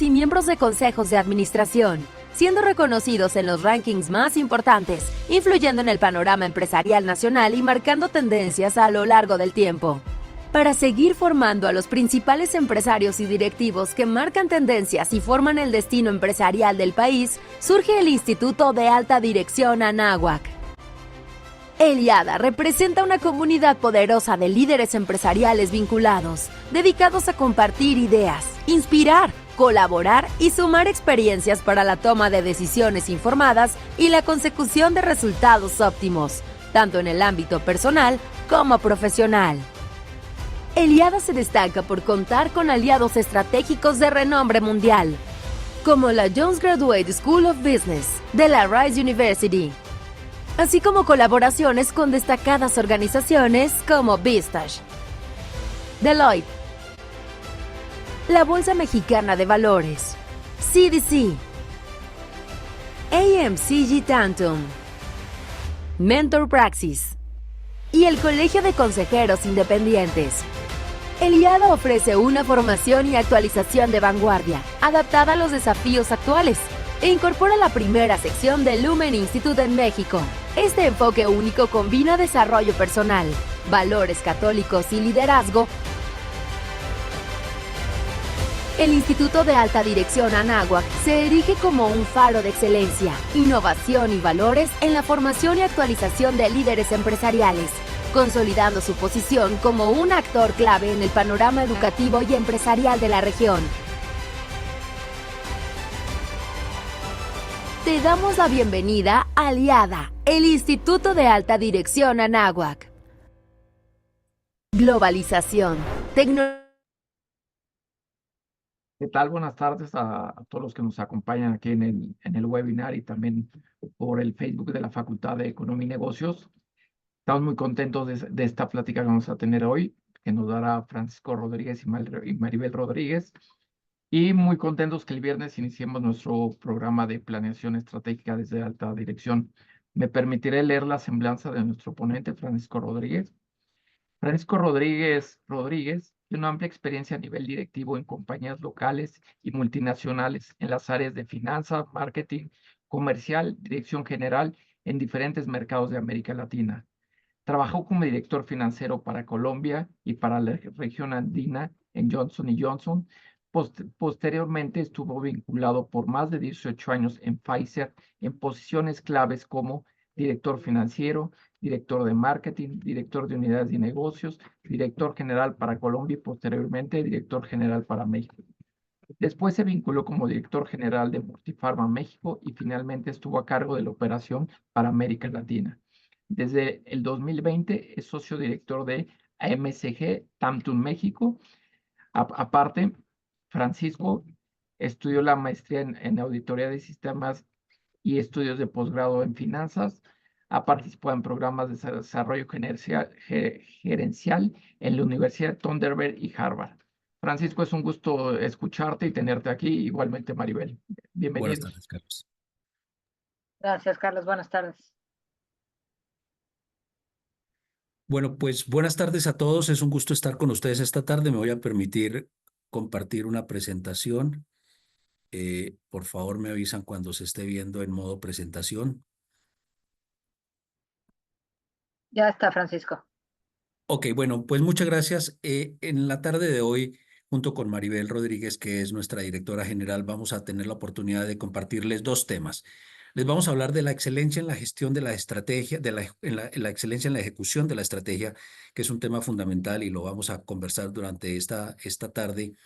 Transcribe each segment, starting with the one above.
y miembros de consejos de administración, siendo reconocidos en los rankings más importantes, influyendo en el panorama empresarial nacional y marcando tendencias a lo largo del tiempo. Para seguir formando a los principales empresarios y directivos que marcan tendencias y forman el destino empresarial del país, surge el Instituto de Alta Dirección Anáhuac. El IADA representa una comunidad poderosa de líderes empresariales vinculados, dedicados a compartir ideas, inspirar, colaborar y sumar experiencias para la toma de decisiones informadas y la consecución de resultados óptimos, tanto en el ámbito personal como profesional. El IADA se destaca por contar con aliados estratégicos de renombre mundial, como la Jones Graduate School of Business de la Rice University, así como colaboraciones con destacadas organizaciones como Vistage, Deloitte, la Bolsa Mexicana de Valores, CDC, AMCG Tantum, Mentor Praxis y el Colegio de Consejeros Independientes. El IADA ofrece una formación y actualización de vanguardia, adaptada a los desafíos actuales, e incorpora la primera sección del Lumen Institute en México. Este enfoque único combina desarrollo personal, valores católicos y liderazgo. El Instituto de Alta Dirección Anáhuac se erige como un faro de excelencia, innovación y valores en la formación y actualización de líderes empresariales, consolidando su posición como un actor clave en el panorama educativo y empresarial de la región. Te damos la bienvenida al IADA, el Instituto de Alta Dirección Anáhuac. Globalización, tecnología. ¿Qué tal? Buenas tardes a todos los que nos acompañan aquí en el webinar y también por el Facebook de la Facultad de Economía y Negocios. Estamos muy contentos de esta plática que vamos a tener hoy, que nos dará Francisco Rodríguez y Maribel Rodríguez. Y muy contentos que el viernes iniciemos nuestro programa de planeación estratégica desde alta dirección. Me permitiré leer la semblanza de nuestro ponente, Francisco Rodríguez. Francisco Rodríguez tiene una amplia experiencia a nivel directivo en compañías locales y multinacionales en las áreas de finanzas, marketing, comercial, dirección general en diferentes mercados de América Latina. Trabajó como director financiero para Colombia y para la región andina en Johnson Johnson. Posteriormente estuvo vinculado por más de 18 años en Pfizer en posiciones claves como director financiero, director de marketing, director de unidades de negocios, director general para Colombia y posteriormente director general para México. Después se vinculó como director general de Multifarma México y finalmente estuvo a cargo de la operación para América Latina. Desde el 2020 es socio director de AMCG Tantum México. Aparte, Francisco estudió la maestría en auditoría de sistemas y estudios de posgrado en finanzas. Ha participado en programas de desarrollo gerencial en la Universidad de Thunderbird y Harvard. Francisco, es un gusto escucharte y tenerte aquí. Igualmente, Maribel. Buenas Bienvenidos. tardes, Carlos. Gracias, Carlos. Buenas tardes. Bueno, pues buenas tardes a todos. Es un gusto estar con ustedes esta tarde. Me voy a permitir compartir una presentación. Por favor, me avisan cuando se esté viendo en modo presentación. Ya está, Francisco. Ok, bueno, pues muchas gracias. En la tarde de hoy, junto con Maribel Rodríguez, que es nuestra directora general, vamos a tener la oportunidad de compartirles dos temas. Les vamos a hablar de la excelencia en la gestión de la estrategia, en la excelencia en la ejecución de la estrategia, que es un tema fundamental y lo vamos a conversar durante esta tarde,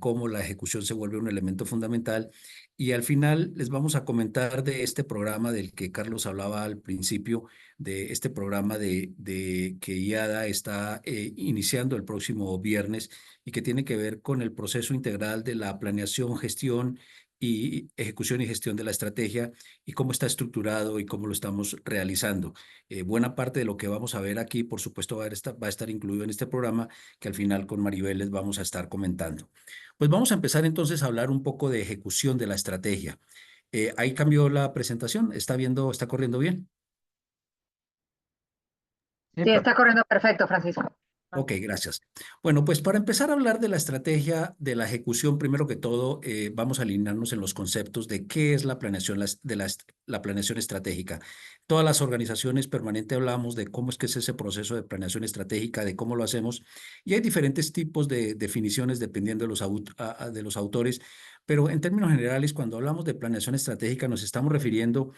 cómo la ejecución se vuelve un elemento fundamental. Y al final les vamos a comentar de este programa del que Carlos hablaba al principio, de este programa de que IADA está iniciando el próximo viernes y que tiene que ver con el proceso integral de la planeación, gestión y ejecución y gestión de la estrategia y cómo está estructurado y cómo lo estamos realizando. Buena parte de lo que vamos a ver aquí, por supuesto, va a estar incluido en este programa que al final con Maribel les vamos a estar comentando. Pues vamos a empezar entonces a hablar un poco de ejecución de la estrategia. Ahí cambió la presentación. ¿Está corriendo bien? Sí, está corriendo perfecto, Francisco. Ok, gracias. Bueno, pues para empezar a hablar de la estrategia de la ejecución, primero que todo, vamos a alinearnos en los conceptos de qué es la planeación, la planeación estratégica. Todas las organizaciones permanente hablamos de cómo es que es ese proceso de planeación estratégica, de cómo lo hacemos, y hay diferentes tipos de definiciones dependiendo de de los autores, pero en términos generales, cuando hablamos de planeación estratégica, nos estamos refiriendo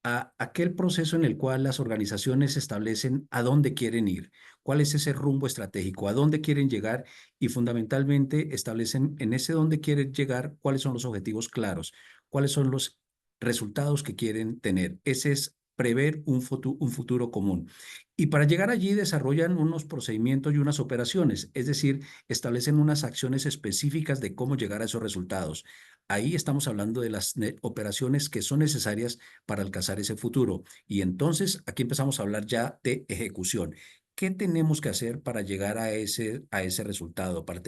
a aquel proceso en el cual las organizaciones establecen a dónde quieren ir, cuál es ese rumbo estratégico, a dónde quieren llegar y fundamentalmente establecen en ese dónde quieren llegar cuáles son los objetivos claros, cuáles son los resultados que quieren tener. Ese es prever un futuro común. Y para llegar allí desarrollan unos procedimientos y unas operaciones, es decir, establecen unas acciones específicas de cómo llegar a esos resultados. Ahí estamos hablando de las operaciones que son necesarias para alcanzar ese futuro. Y entonces aquí empezamos a hablar ya de ejecución. ¿Qué tenemos que hacer para llegar a ese resultado, para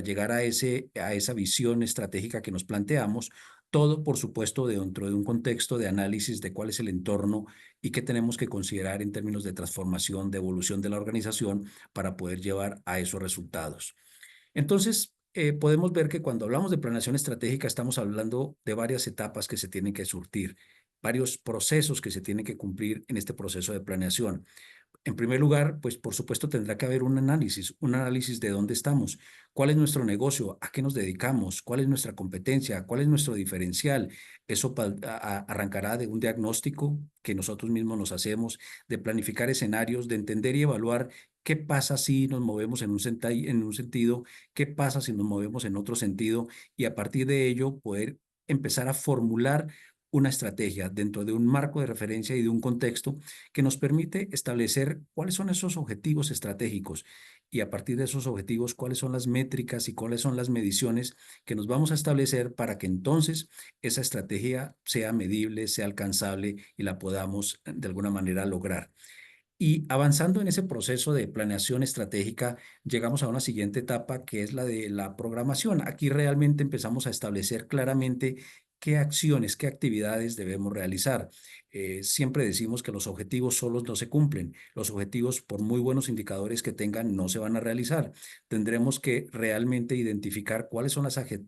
llegar a esa visión estratégica que nos planteamos? Todo, por supuesto, dentro de un contexto de análisis de cuál es el entorno y qué tenemos que considerar en términos de transformación, de evolución de la organización para poder llevar a esos resultados. Entonces, podemos ver que cuando hablamos de planeación estratégica estamos hablando de varias etapas que se tienen que surtir, varios procesos que se tienen que cumplir en este proceso de planeación. En primer lugar, pues por supuesto tendrá que haber un análisis de dónde estamos, cuál es nuestro negocio, a qué nos dedicamos, cuál es nuestra competencia, cuál es nuestro diferencial. Eso arrancará de un diagnóstico que nosotros mismos nos hacemos, de planificar escenarios, de entender y evaluar qué pasa si nos movemos en un sentido, qué pasa si nos movemos en otro sentido y a partir de ello poder empezar a formular una estrategia dentro de un marco de referencia y de un contexto que nos permite establecer cuáles son esos objetivos estratégicos y a partir de esos objetivos cuáles son las métricas y cuáles son las mediciones que nos vamos a establecer para que entonces esa estrategia sea medible, sea alcanzable y la podamos de alguna manera lograr. Y avanzando en ese proceso de planeación estratégica, llegamos a una siguiente etapa que es la de la programación. Aquí realmente empezamos a establecer claramente qué acciones, qué actividades debemos realizar. Siempre decimos que los objetivos solos no se cumplen. Los objetivos, por muy buenos indicadores que tengan, no se van a realizar. Tendremos que realmente identificar cuáles son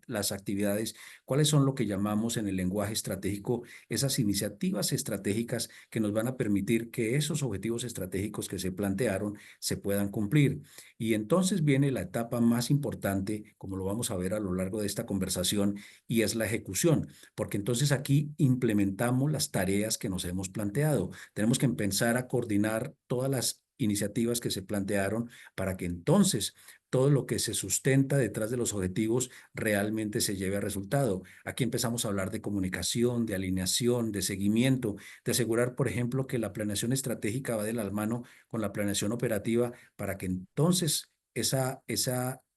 las actividades, cuáles son lo que llamamos en el lenguaje estratégico esas iniciativas estratégicas que nos van a permitir que esos objetivos estratégicos que se plantearon se puedan cumplir. Y entonces viene la etapa más importante, como lo vamos a ver a lo largo de esta conversación, y es la ejecución, porque entonces aquí implementamos las tareas que nos hemos planteado. Tenemos que empezar a coordinar todas las iniciativas que se plantearon para que entonces todo lo que se sustenta detrás de los objetivos realmente se lleve a resultado. Aquí empezamos a hablar de comunicación, de alineación, de seguimiento, de asegurar, por ejemplo, que la planeación estratégica va de la mano con la planeación operativa para que entonces esa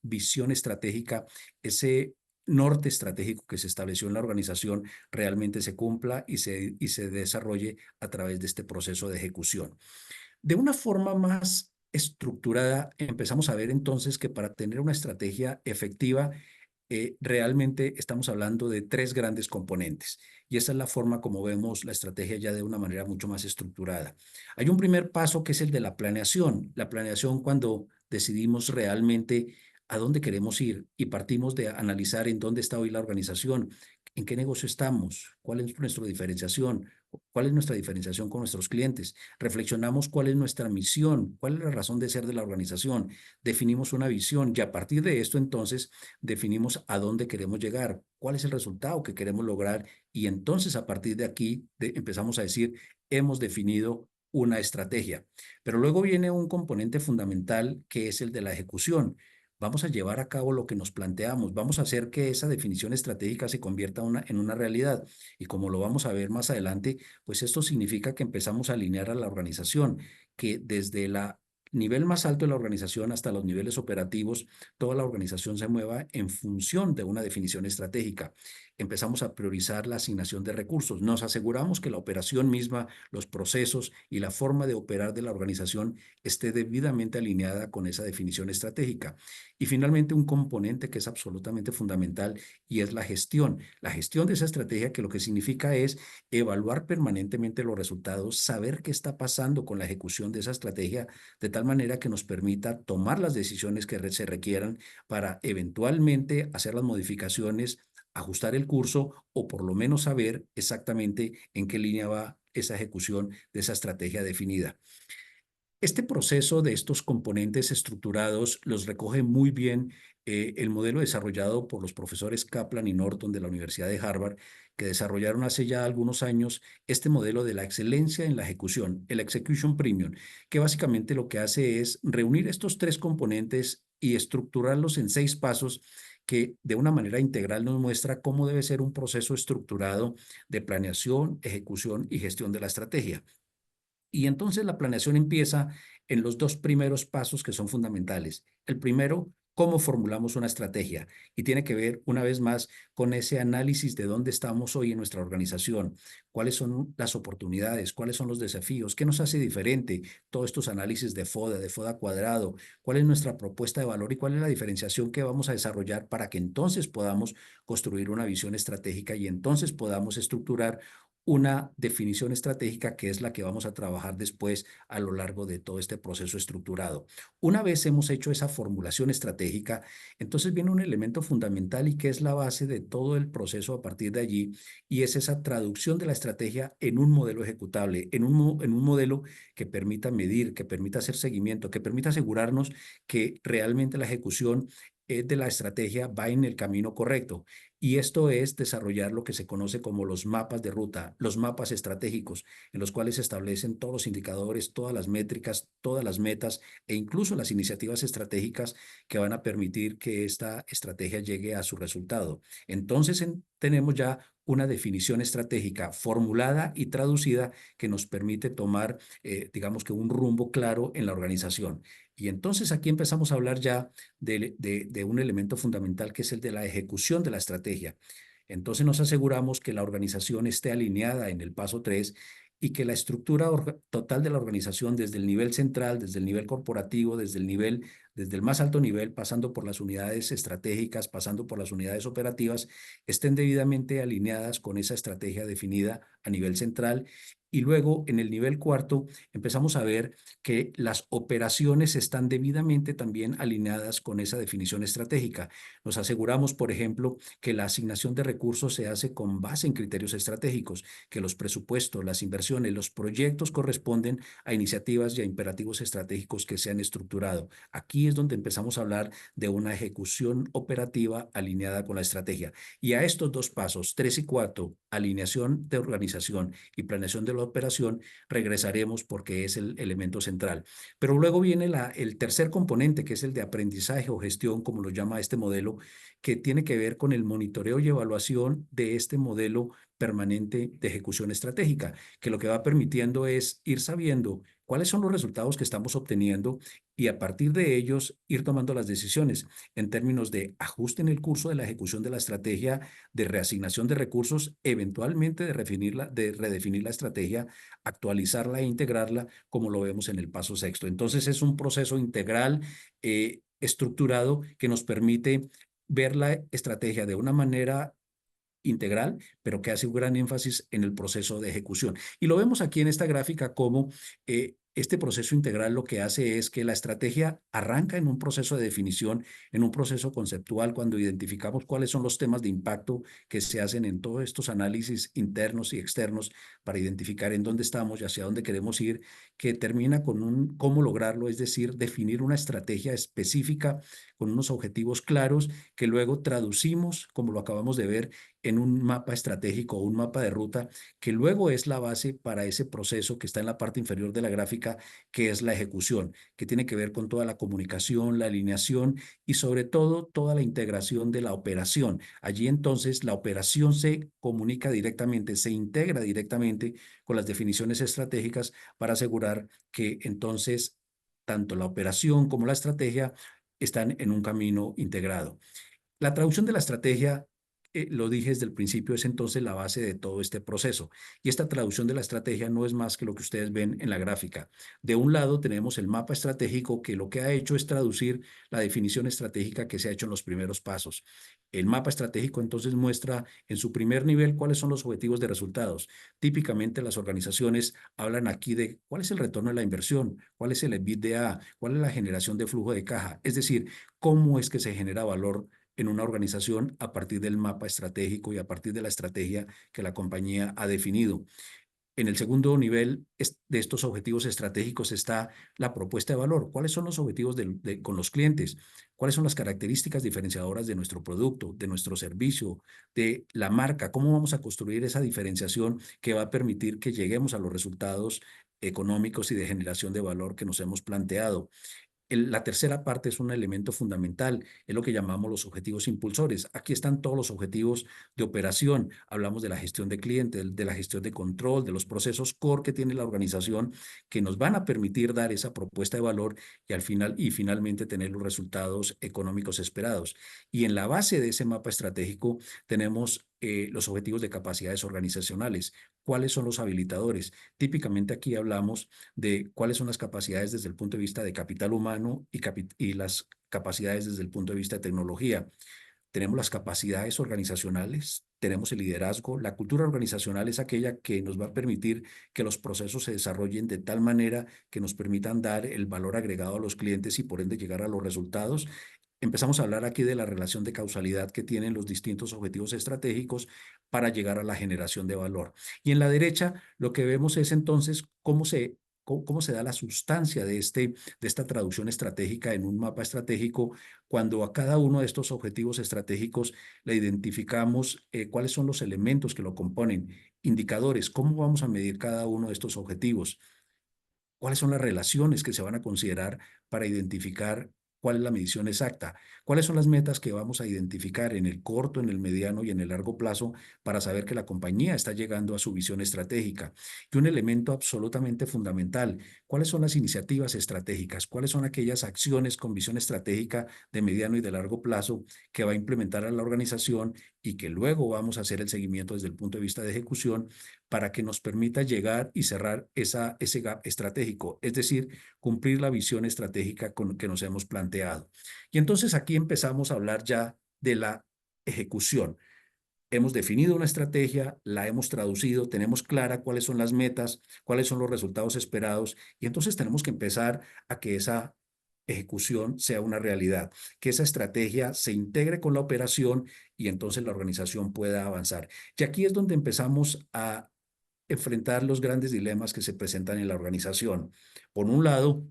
visión estratégica, ese norte estratégico que se estableció en la organización realmente se cumpla y se desarrolle a través de este proceso de ejecución. De una forma más estructurada, empezamos a ver entonces que para tener una estrategia efectiva, realmente estamos hablando de tres grandes componentes y esa es la forma como vemos la estrategia ya de una manera mucho más estructurada. Hay un primer paso que es el de la planeación cuando decidimos realmente a dónde queremos ir y partimos de analizar en dónde está hoy la organización, en qué negocio estamos, cuál es nuestra diferenciación, cuál es nuestra diferenciación con nuestros clientes, reflexionamos cuál es nuestra misión, cuál es la razón de ser de la organización, definimos una visión y a partir de esto entonces definimos a dónde queremos llegar, cuál es el resultado que queremos lograr y entonces a partir de aquí empezamos a decir, hemos definido una estrategia. Pero luego viene un componente fundamental que es el de la ejecución. Vamos a llevar a cabo lo que nos planteamos, vamos a hacer que esa definición estratégica se convierta en una realidad. Y como lo vamos a ver más adelante, pues esto significa que empezamos a alinear a la organización, que desde el nivel más alto de la organización hasta los niveles operativos, toda la organización se mueva en función de una definición estratégica. Empezamos a priorizar la asignación de recursos. Nos aseguramos que la operación misma, los procesos y la forma de operar de la organización esté debidamente alineada con esa definición estratégica. Y finalmente un componente que es absolutamente fundamental y es la gestión. La gestión de esa estrategia que lo que significa es evaluar permanentemente los resultados, saber qué está pasando con la ejecución de esa estrategia de tal manera que nos permita tomar las decisiones que se requieran para eventualmente hacer las modificaciones, ajustar el curso o por lo menos saber exactamente en qué línea va esa ejecución de esa estrategia definida. Este proceso de estos componentes estructurados los recoge muy bien el modelo desarrollado por los profesores Kaplan y Norton de la Universidad de Harvard, que desarrollaron hace ya algunos años este modelo de la excelencia en la ejecución, el Execution Premium, que básicamente lo que hace es reunir estos tres componentes y estructurarlos en 6 pasos que de una manera integral nos muestra cómo debe ser un proceso estructurado de planeación, ejecución y gestión de la estrategia. Y entonces la planeación empieza en los 2 primeros pasos que son fundamentales. El primero, cómo formulamos una estrategia, y tiene que ver una vez más con ese análisis de dónde estamos hoy en nuestra organización, cuáles son las oportunidades, cuáles son los desafíos, qué nos hace diferente, todos estos análisis de FODA cuadrado, cuál es nuestra propuesta de valor y cuál es la diferenciación que vamos a desarrollar para que entonces podamos construir una visión estratégica y entonces podamos estructurar una definición estratégica que es la que vamos a trabajar después a lo largo de todo este proceso estructurado. Una vez hemos hecho esa formulación estratégica, entonces viene un elemento fundamental y que es la base de todo el proceso a partir de allí, y es esa traducción de la estrategia en un modelo ejecutable, en un modelo que permita medir, que permita hacer seguimiento, que permita asegurarnos que realmente la ejecución de la estrategia va en el camino correcto. Y esto es desarrollar lo que se conoce como los mapas de ruta, los mapas estratégicos, en los cuales se establecen todos los indicadores, todas las métricas, todas las metas e incluso las iniciativas estratégicas que van a permitir que esta estrategia llegue a su resultado. Entonces tenemos ya una definición estratégica formulada y traducida que nos permite tomar, digamos que un rumbo claro en la organización. Y entonces aquí empezamos a hablar ya de un elemento fundamental que es el de la ejecución de la estrategia. Entonces nos aseguramos que la organización esté alineada en el paso 3 y que la estructura total de la organización, desde el nivel central, desde el nivel corporativo, desde el más alto nivel, pasando por las unidades estratégicas, pasando por las unidades operativas, estén debidamente alineadas con esa estrategia definida a nivel central. Y luego, en el nivel cuarto, empezamos a ver que las operaciones están debidamente también alineadas con esa definición estratégica. Nos aseguramos, por ejemplo, que la asignación de recursos se hace con base en criterios estratégicos, que los presupuestos, las inversiones, los proyectos corresponden a iniciativas y a imperativos estratégicos que se han estructurado. Aquí es donde empezamos a hablar de una ejecución operativa alineada con la estrategia. Y a estos 2 pasos, 3 y 4, alineación de organización y planeación de la operación, regresaremos porque es el elemento central. Pero luego viene el tercer componente, que es el de aprendizaje o gestión, como lo llama este modelo, que tiene que ver con el monitoreo y evaluación de este modelo permanente de ejecución estratégica, que lo que va permitiendo es ir sabiendo cuáles son los resultados que estamos obteniendo y a partir de ellos ir tomando las decisiones en términos de ajuste en el curso de la ejecución de la estrategia, de reasignación de recursos, eventualmente de redefinir la estrategia, actualizarla e integrarla, como lo vemos en el paso 6. Entonces es un proceso integral, estructurado, que nos permite ver la estrategia de una manera integral, pero que hace un gran énfasis en el proceso de ejecución. Y lo vemos aquí en esta gráfica como este proceso integral lo que hace es que la estrategia arranca en un proceso de definición, en un proceso conceptual, cuando identificamos cuáles son los temas de impacto que se hacen en todos estos análisis internos y externos para identificar en dónde estamos y hacia dónde queremos ir, que termina con un cómo lograrlo, es decir, definir una estrategia específica con unos objetivos claros que luego traducimos, como lo acabamos de ver, en un mapa estratégico o un mapa de ruta, que luego es la base para ese proceso que está en la parte inferior de la gráfica, que es la ejecución, que tiene que ver con toda la comunicación, la alineación y sobre todo toda la integración de la operación. Allí entonces la operación se comunica directamente, se integra directamente con las definiciones estratégicas para asegurar que entonces tanto la operación como la estrategia están en un camino integrado. La traducción de la estrategia lo dije desde el principio, es entonces la base de todo este proceso. Y esta traducción de la estrategia no es más que lo que ustedes ven en la gráfica. De un lado tenemos el mapa estratégico, que lo que ha hecho es traducir la definición estratégica que se ha hecho en los primeros pasos. El mapa estratégico entonces muestra en su primer nivel cuáles son los objetivos de resultados. Típicamente las organizaciones hablan aquí de cuál es el retorno de la inversión, cuál es el EBITDA, cuál es la generación de flujo de caja, es decir, cómo es que se genera valor en una organización a partir del mapa estratégico y a partir de la estrategia que la compañía ha definido. En el segundo nivel de estos objetivos estratégicos está la propuesta de valor. ¿Cuáles son los objetivos con los clientes? ¿Cuáles son las características diferenciadoras de nuestro producto, de nuestro servicio, de la marca? ¿Cómo vamos a construir esa diferenciación que va a permitir que lleguemos a los resultados económicos y de generación de valor que nos hemos planteado? La tercera parte es un elemento fundamental, es lo que llamamos los objetivos impulsores. Aquí están todos los objetivos de operación. Hablamos de la gestión de clientes, de la gestión de control, de los procesos core que tiene la organización que nos van a permitir dar esa propuesta de valor y finalmente tener los resultados económicos esperados. Y en la base de ese mapa estratégico tenemos los objetivos de capacidades organizacionales. ¿Cuáles son los habilitadores? Típicamente aquí hablamos de cuáles son las capacidades desde el punto de vista de capital humano y las capacidades desde el punto de vista de tecnología. Tenemos las capacidades organizacionales, tenemos el liderazgo. La cultura organizacional es aquella que nos va a permitir que los procesos se desarrollen de tal manera que nos permitan dar el valor agregado a los clientes y por ende llegar a los resultados. Empezamos a hablar aquí de la relación de causalidad que tienen los distintos objetivos estratégicos para llegar a la generación de valor. Y en la derecha lo que vemos es entonces cómo se da la sustancia de esta traducción estratégica en un mapa estratégico, cuando a cada uno de estos objetivos estratégicos le identificamos cuáles son los elementos que lo componen, indicadores, cómo vamos a medir cada uno de estos objetivos, cuáles son las relaciones que se van a considerar para identificar cuál es la medición exacta, cuáles son las metas que vamos a identificar en el corto, en el mediano y en el largo plazo para saber que la compañía está llegando a su visión estratégica. Y un elemento absolutamente fundamental, cuáles son las iniciativas estratégicas, cuáles son aquellas acciones con visión estratégica de mediano y de largo plazo que va a implementar a la organización y que luego vamos a hacer el seguimiento desde el punto de vista de ejecución para que nos permita llegar y cerrar ese gap estratégico, es decir, cumplir la visión estratégica que nos hemos planteado. Y entonces aquí empezamos a hablar ya de la ejecución. Hemos definido una estrategia, la hemos traducido, tenemos clara cuáles son las metas, cuáles son los resultados esperados, y entonces tenemos que empezar a que esa ejecución sea una realidad, que esa estrategia se integre con la operación y entonces la organización pueda avanzar. Y aquí es donde empezamos a enfrentar los grandes dilemas que se presentan en la organización. Por un lado,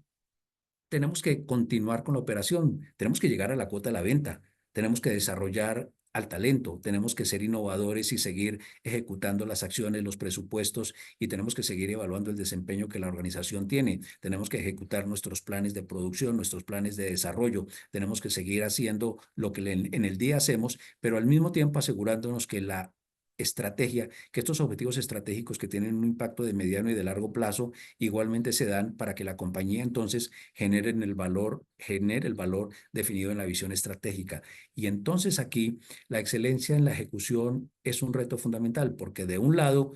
tenemos que continuar con la operación, tenemos que llegar a la cuota de la venta, tenemos que desarrollar al talento, tenemos que ser innovadores y seguir ejecutando las acciones, los presupuestos y tenemos que seguir evaluando el desempeño que la organización tiene. Tenemos que ejecutar nuestros planes de producción, nuestros planes de desarrollo, tenemos que seguir haciendo lo que en el día hacemos, pero al mismo tiempo asegurándonos que la estrategia, que estos objetivos estratégicos que tienen un impacto de mediano y de largo plazo igualmente se dan para que la compañía entonces genere el valor definido en la visión estratégica. Y entonces aquí la excelencia en la ejecución es un reto fundamental porque de un lado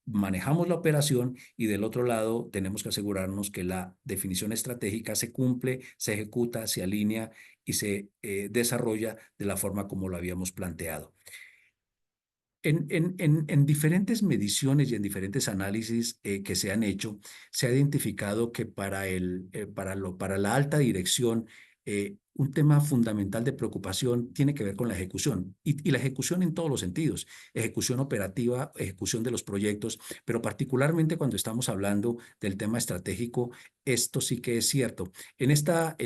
manejamos la operación y del otro lado tenemos que asegurarnos que la definición estratégica se cumple, se ejecuta, se alinea y se desarrolla de la forma como lo habíamos planteado. En diferentes mediciones y en diferentes análisis que se han hecho, se ha identificado que para la alta dirección, un tema fundamental de preocupación tiene que ver con la ejecución y la ejecución en todos los sentidos, ejecución operativa, ejecución de los proyectos, pero particularmente cuando estamos hablando del tema estratégico, esto sí que es cierto. En esta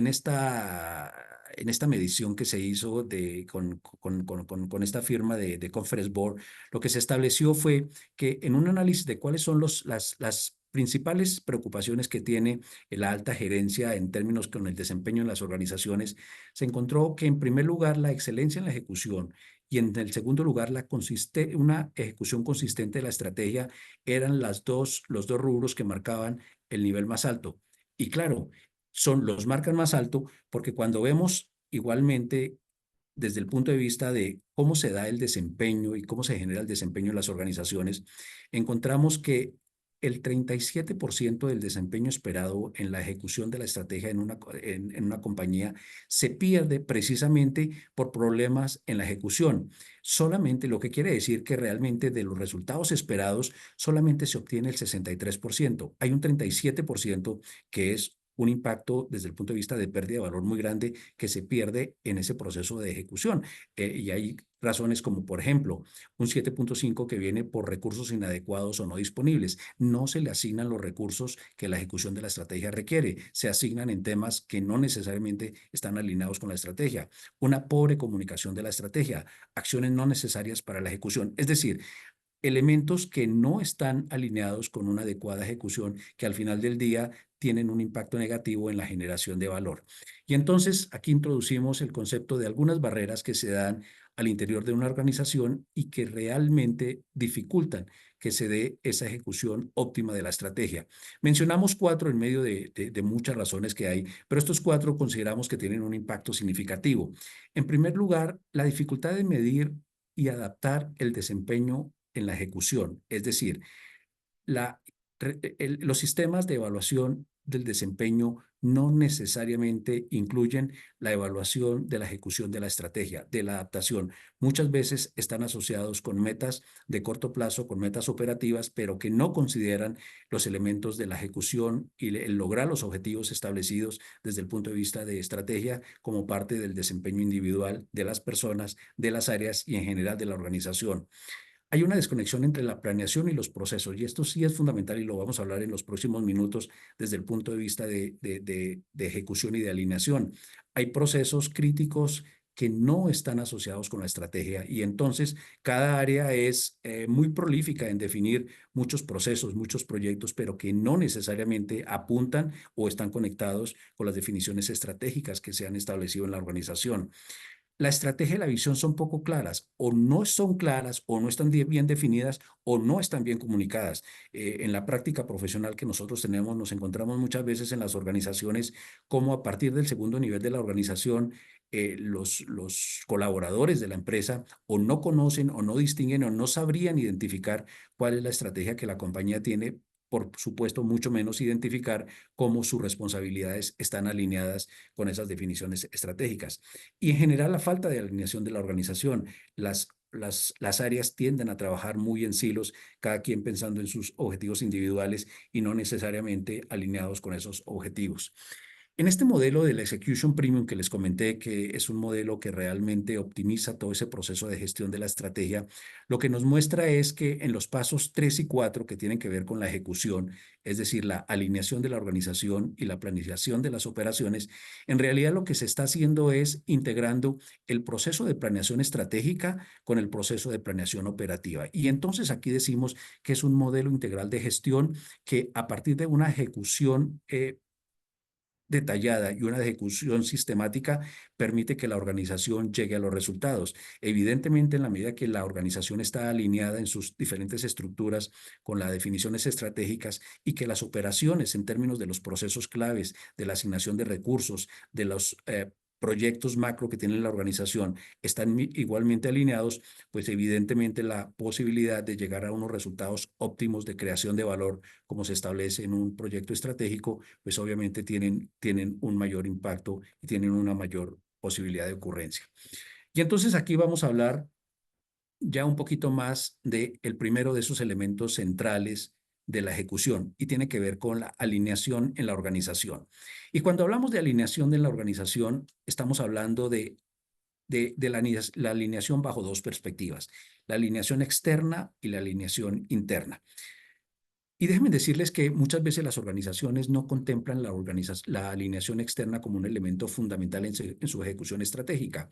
medición que se hizo con esta firma de Conference Board, lo que se estableció fue que en un análisis de cuáles son las principales preocupaciones que tiene la alta gerencia en términos con el desempeño en las organizaciones, se encontró que en primer lugar la excelencia en la ejecución y en el segundo lugar una ejecución consistente de la estrategia eran los dos rubros que marcaban el nivel más alto. Y claro, los marcan más alto porque cuando vemos igualmente desde el punto de vista de cómo se da el desempeño y cómo se genera el desempeño en las organizaciones, encontramos que el 37% del desempeño esperado en la ejecución de la estrategia en una compañía se pierde precisamente por problemas en la ejecución. Solamente, lo que quiere decir que realmente de los resultados esperados solamente se obtiene el 63%. Hay un 37% que es un impacto desde el punto de vista de pérdida de valor muy grande que se pierde en ese proceso de ejecución. Y hay razones como, por ejemplo, un 7.5 que viene por recursos inadecuados o no disponibles. No se le asignan los recursos que la ejecución de la estrategia requiere. Se asignan en temas que no necesariamente están alineados con la estrategia. Una pobre comunicación de la estrategia, acciones no necesarias para la ejecución. Es decir, elementos que no están alineados con una adecuada ejecución, que al final del día tienen un impacto negativo en la generación de valor. Y entonces aquí introducimos el concepto de algunas barreras que se dan al interior de una organización y que realmente dificultan que se dé esa ejecución óptima de la estrategia. Mencionamos 4 en medio de muchas razones que hay, pero estos 4 consideramos que tienen un impacto significativo. En primer lugar, la dificultad de medir y adaptar el desempeño en la ejecución, es decir, los sistemas de evaluación del desempeño no necesariamente incluyen la evaluación de la ejecución de la estrategia, de la adaptación. Muchas veces están asociados con metas de corto plazo, con metas operativas, pero que no consideran los elementos de la ejecución y el lograr los objetivos establecidos desde el punto de vista de estrategia como parte del desempeño individual de las personas, de las áreas y en general de la organización. Hay una desconexión entre la planeación y los procesos, y esto sí es fundamental y lo vamos a hablar en los próximos minutos desde el punto de vista de ejecución y de alineación. Hay procesos críticos que no están asociados con la estrategia y entonces cada área es muy prolífica en definir muchos procesos, muchos proyectos, pero que no necesariamente apuntan o están conectados con las definiciones estratégicas que se han establecido en la organización. La estrategia y la visión son poco claras, o no son claras, o no están bien definidas, o no están bien comunicadas. En la práctica profesional que nosotros tenemos, nos encontramos muchas veces en las organizaciones como a partir del segundo nivel de la organización, los colaboradores de la empresa o no conocen o no distinguen o no sabrían identificar cuál es la estrategia que la compañía tiene, por supuesto, mucho menos identificar cómo sus responsabilidades están alineadas con esas definiciones estratégicas. Y en general la falta de alineación de la organización. Las áreas tienden a trabajar muy en silos, cada quien pensando en sus objetivos individuales y no necesariamente alineados con esos objetivos. En este modelo del Execution Premium que les comenté, que es un modelo que realmente optimiza todo ese proceso de gestión de la estrategia, lo que nos muestra es que en los pasos 3 y 4 que tienen que ver con la ejecución, es decir, la alineación de la organización y la planificación de las operaciones, en realidad lo que se está haciendo es integrando el proceso de planeación estratégica con el proceso de planeación operativa. Y entonces aquí decimos que es un modelo integral de gestión que a partir de una ejecución detallada y una ejecución sistemática permite que la organización llegue a los resultados. Evidentemente, en la medida que la organización está alineada en sus diferentes estructuras con las definiciones estratégicas y que las operaciones en términos de los procesos claves, de la asignación de recursos, de los proyectos macro que tiene la organización están igualmente alineados, pues evidentemente la posibilidad de llegar a unos resultados óptimos de creación de valor, como se establece en un proyecto estratégico, pues obviamente tienen un mayor impacto y tienen una mayor posibilidad de ocurrencia. Y entonces aquí vamos a hablar ya un poquito más del primero de esos elementos centrales de la ejecución y tiene que ver con la alineación en la organización. Y cuando hablamos de alineación en la organización, estamos hablando de la alineación bajo 2 perspectivas, la alineación externa y la alineación interna. Y déjenme decirles que muchas veces las organizaciones no contemplan la alineación externa como un elemento fundamental en su ejecución estratégica.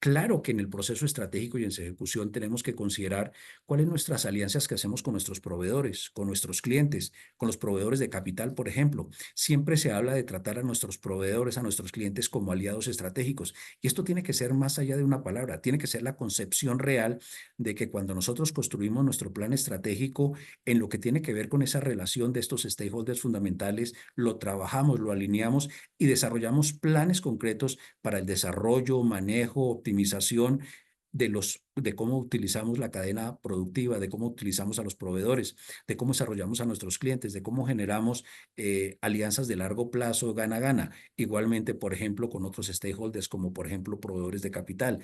Claro que en el proceso estratégico y en su ejecución tenemos que considerar cuáles son nuestras alianzas que hacemos con nuestros proveedores, con nuestros clientes, con los proveedores de capital, por ejemplo. Siempre se habla de tratar a nuestros proveedores, a nuestros clientes como aliados estratégicos. Y esto tiene que ser más allá de una palabra, tiene que ser la concepción real de que cuando nosotros construimos nuestro plan estratégico, en lo que tiene que ver con esa relación de estos stakeholders fundamentales, lo trabajamos, lo alineamos y desarrollamos planes concretos para el desarrollo, manejo, optimización de cómo utilizamos la cadena productiva, de cómo utilizamos a los proveedores, de cómo desarrollamos a nuestros clientes, de cómo generamos alianzas de largo plazo, gana-gana. Igualmente, por ejemplo, con otros stakeholders, como por ejemplo proveedores de capital.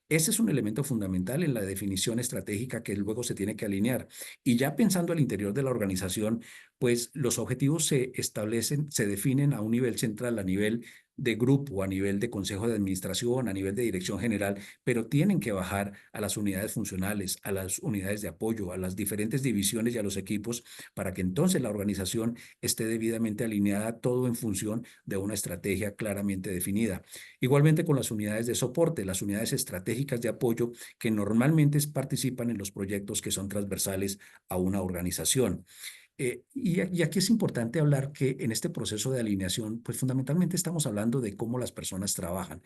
Ese es un elemento fundamental en la definición estratégica que luego se tiene que alinear. Y ya pensando al interior de la organización, pues los objetivos se establecen, se definen a un nivel central, a nivel de grupo, a nivel de consejo de administración, a nivel de dirección general, pero tienen que bajar a las unidades funcionales, a las unidades de apoyo, a las diferentes divisiones y a los equipos, para que entonces la organización esté debidamente alineada, todo en función de una estrategia claramente definida. Igualmente con las unidades de soporte, las unidades estratégicas de apoyo que normalmente participan en los proyectos que son transversales a una organización. Y aquí es importante hablar que en este proceso de alineación, pues fundamentalmente estamos hablando de cómo las personas trabajan.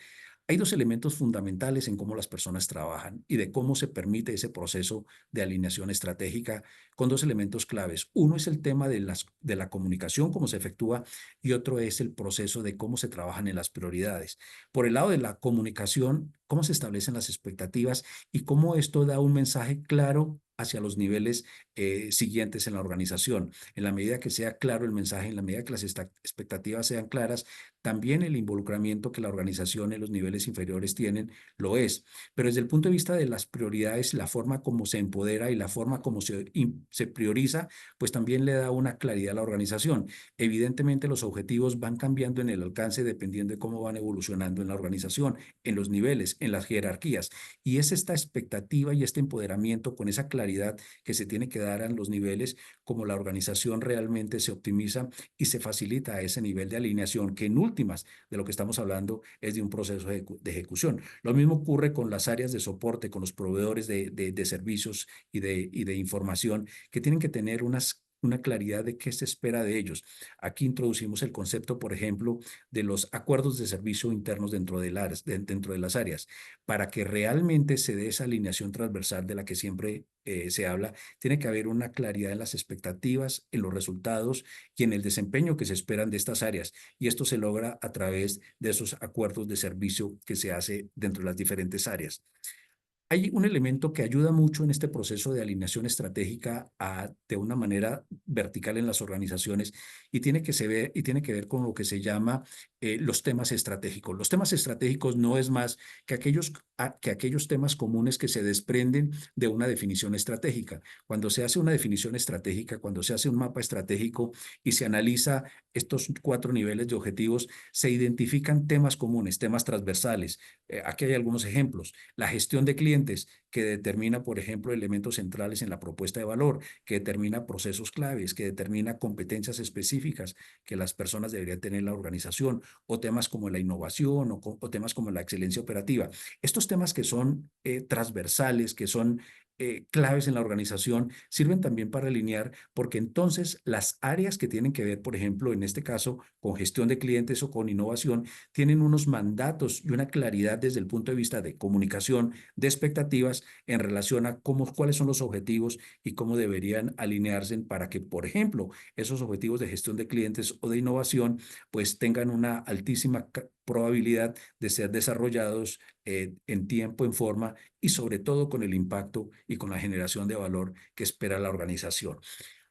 Hay dos elementos fundamentales en cómo las personas trabajan y de cómo se permite ese proceso de alineación estratégica con dos elementos claves. Uno es el tema de la comunicación, cómo se efectúa, y otro es el proceso de cómo se trabajan en las prioridades. Por el lado de la comunicación, cómo se establecen las expectativas y cómo esto da un mensaje claro hacia los niveles siguientes en la organización. En la medida que sea claro el mensaje, en la medida que las expectativas sean claras, también el involucramiento que la organización en los niveles inferiores tienen lo es. Pero desde el punto de vista de las prioridades, la forma como se empodera y la forma como se prioriza, pues también le da una claridad a la organización. Evidentemente los objetivos van cambiando en el alcance dependiendo de cómo van evolucionando en la organización, en los niveles, en las jerarquías. Y es esta expectativa y este empoderamiento con esa claridad que se tiene que dar en los niveles, como la organización realmente se optimiza y se facilita a ese nivel de alineación, que en últimas de lo que estamos hablando es de un proceso de ejecución. Lo mismo ocurre con las áreas de soporte, con los proveedores de servicios y de información, que tienen que tener una claridad de qué se espera de ellos. Aquí introducimos el concepto, por ejemplo, de los acuerdos de servicio internos dentro de las áreas. Para que realmente se dé esa alineación transversal de la que siempre se habla, tiene que haber una claridad en las expectativas, en los resultados y en el desempeño que se esperan de estas áreas. Y esto se logra a través de esos acuerdos de servicio que se hace dentro de las diferentes áreas. Hay un elemento que ayuda mucho en este proceso de alineación estratégica de una manera vertical en las organizaciones y tiene que ver con lo que se llama los temas estratégicos. Los temas estratégicos no es más que aquellos temas comunes que se desprenden de una definición estratégica. Cuando se hace una definición estratégica, cuando se hace un mapa estratégico y se analiza estos 4 niveles de objetivos, se identifican temas comunes, temas transversales. Aquí hay algunos ejemplos. La gestión de clientes, que determina, por ejemplo, elementos centrales en la propuesta de valor, que determina procesos claves, que determina competencias específicas que las personas deberían tener en la organización, o temas como la innovación o temas como la excelencia operativa. Estos temas que son transversales, que son claves en la organización, sirven también para alinear, porque entonces las áreas que tienen que ver, por ejemplo, en este caso, con gestión de clientes o con innovación, tienen unos mandatos y una claridad desde el punto de vista de comunicación, de expectativas en relación a cuáles son los objetivos y cómo deberían alinearse para que, por ejemplo, esos objetivos de gestión de clientes o de innovación, pues tengan una altísima probabilidad de ser desarrollados en tiempo, en forma y sobre todo con el impacto y con la generación de valor que espera la organización.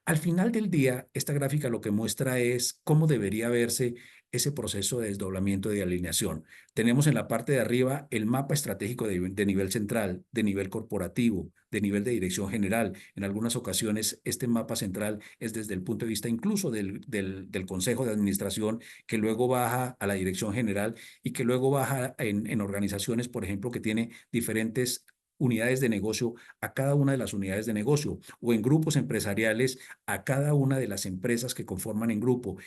Al final del día, esta gráfica lo que muestra es cómo debería verse ese proceso de desdoblamiento y de alineación. Tenemos en la parte de arriba el mapa estratégico de nivel central, de nivel corporativo, de nivel de dirección general. En algunas ocasiones, este mapa central es desde el punto de vista incluso del Consejo de Administración, que luego baja a la dirección general y que luego baja en organizaciones, por ejemplo, que tiene diferentes unidades de negocio a cada una de las unidades de negocio o en grupos empresariales a cada una de las empresas que conforman en grupo,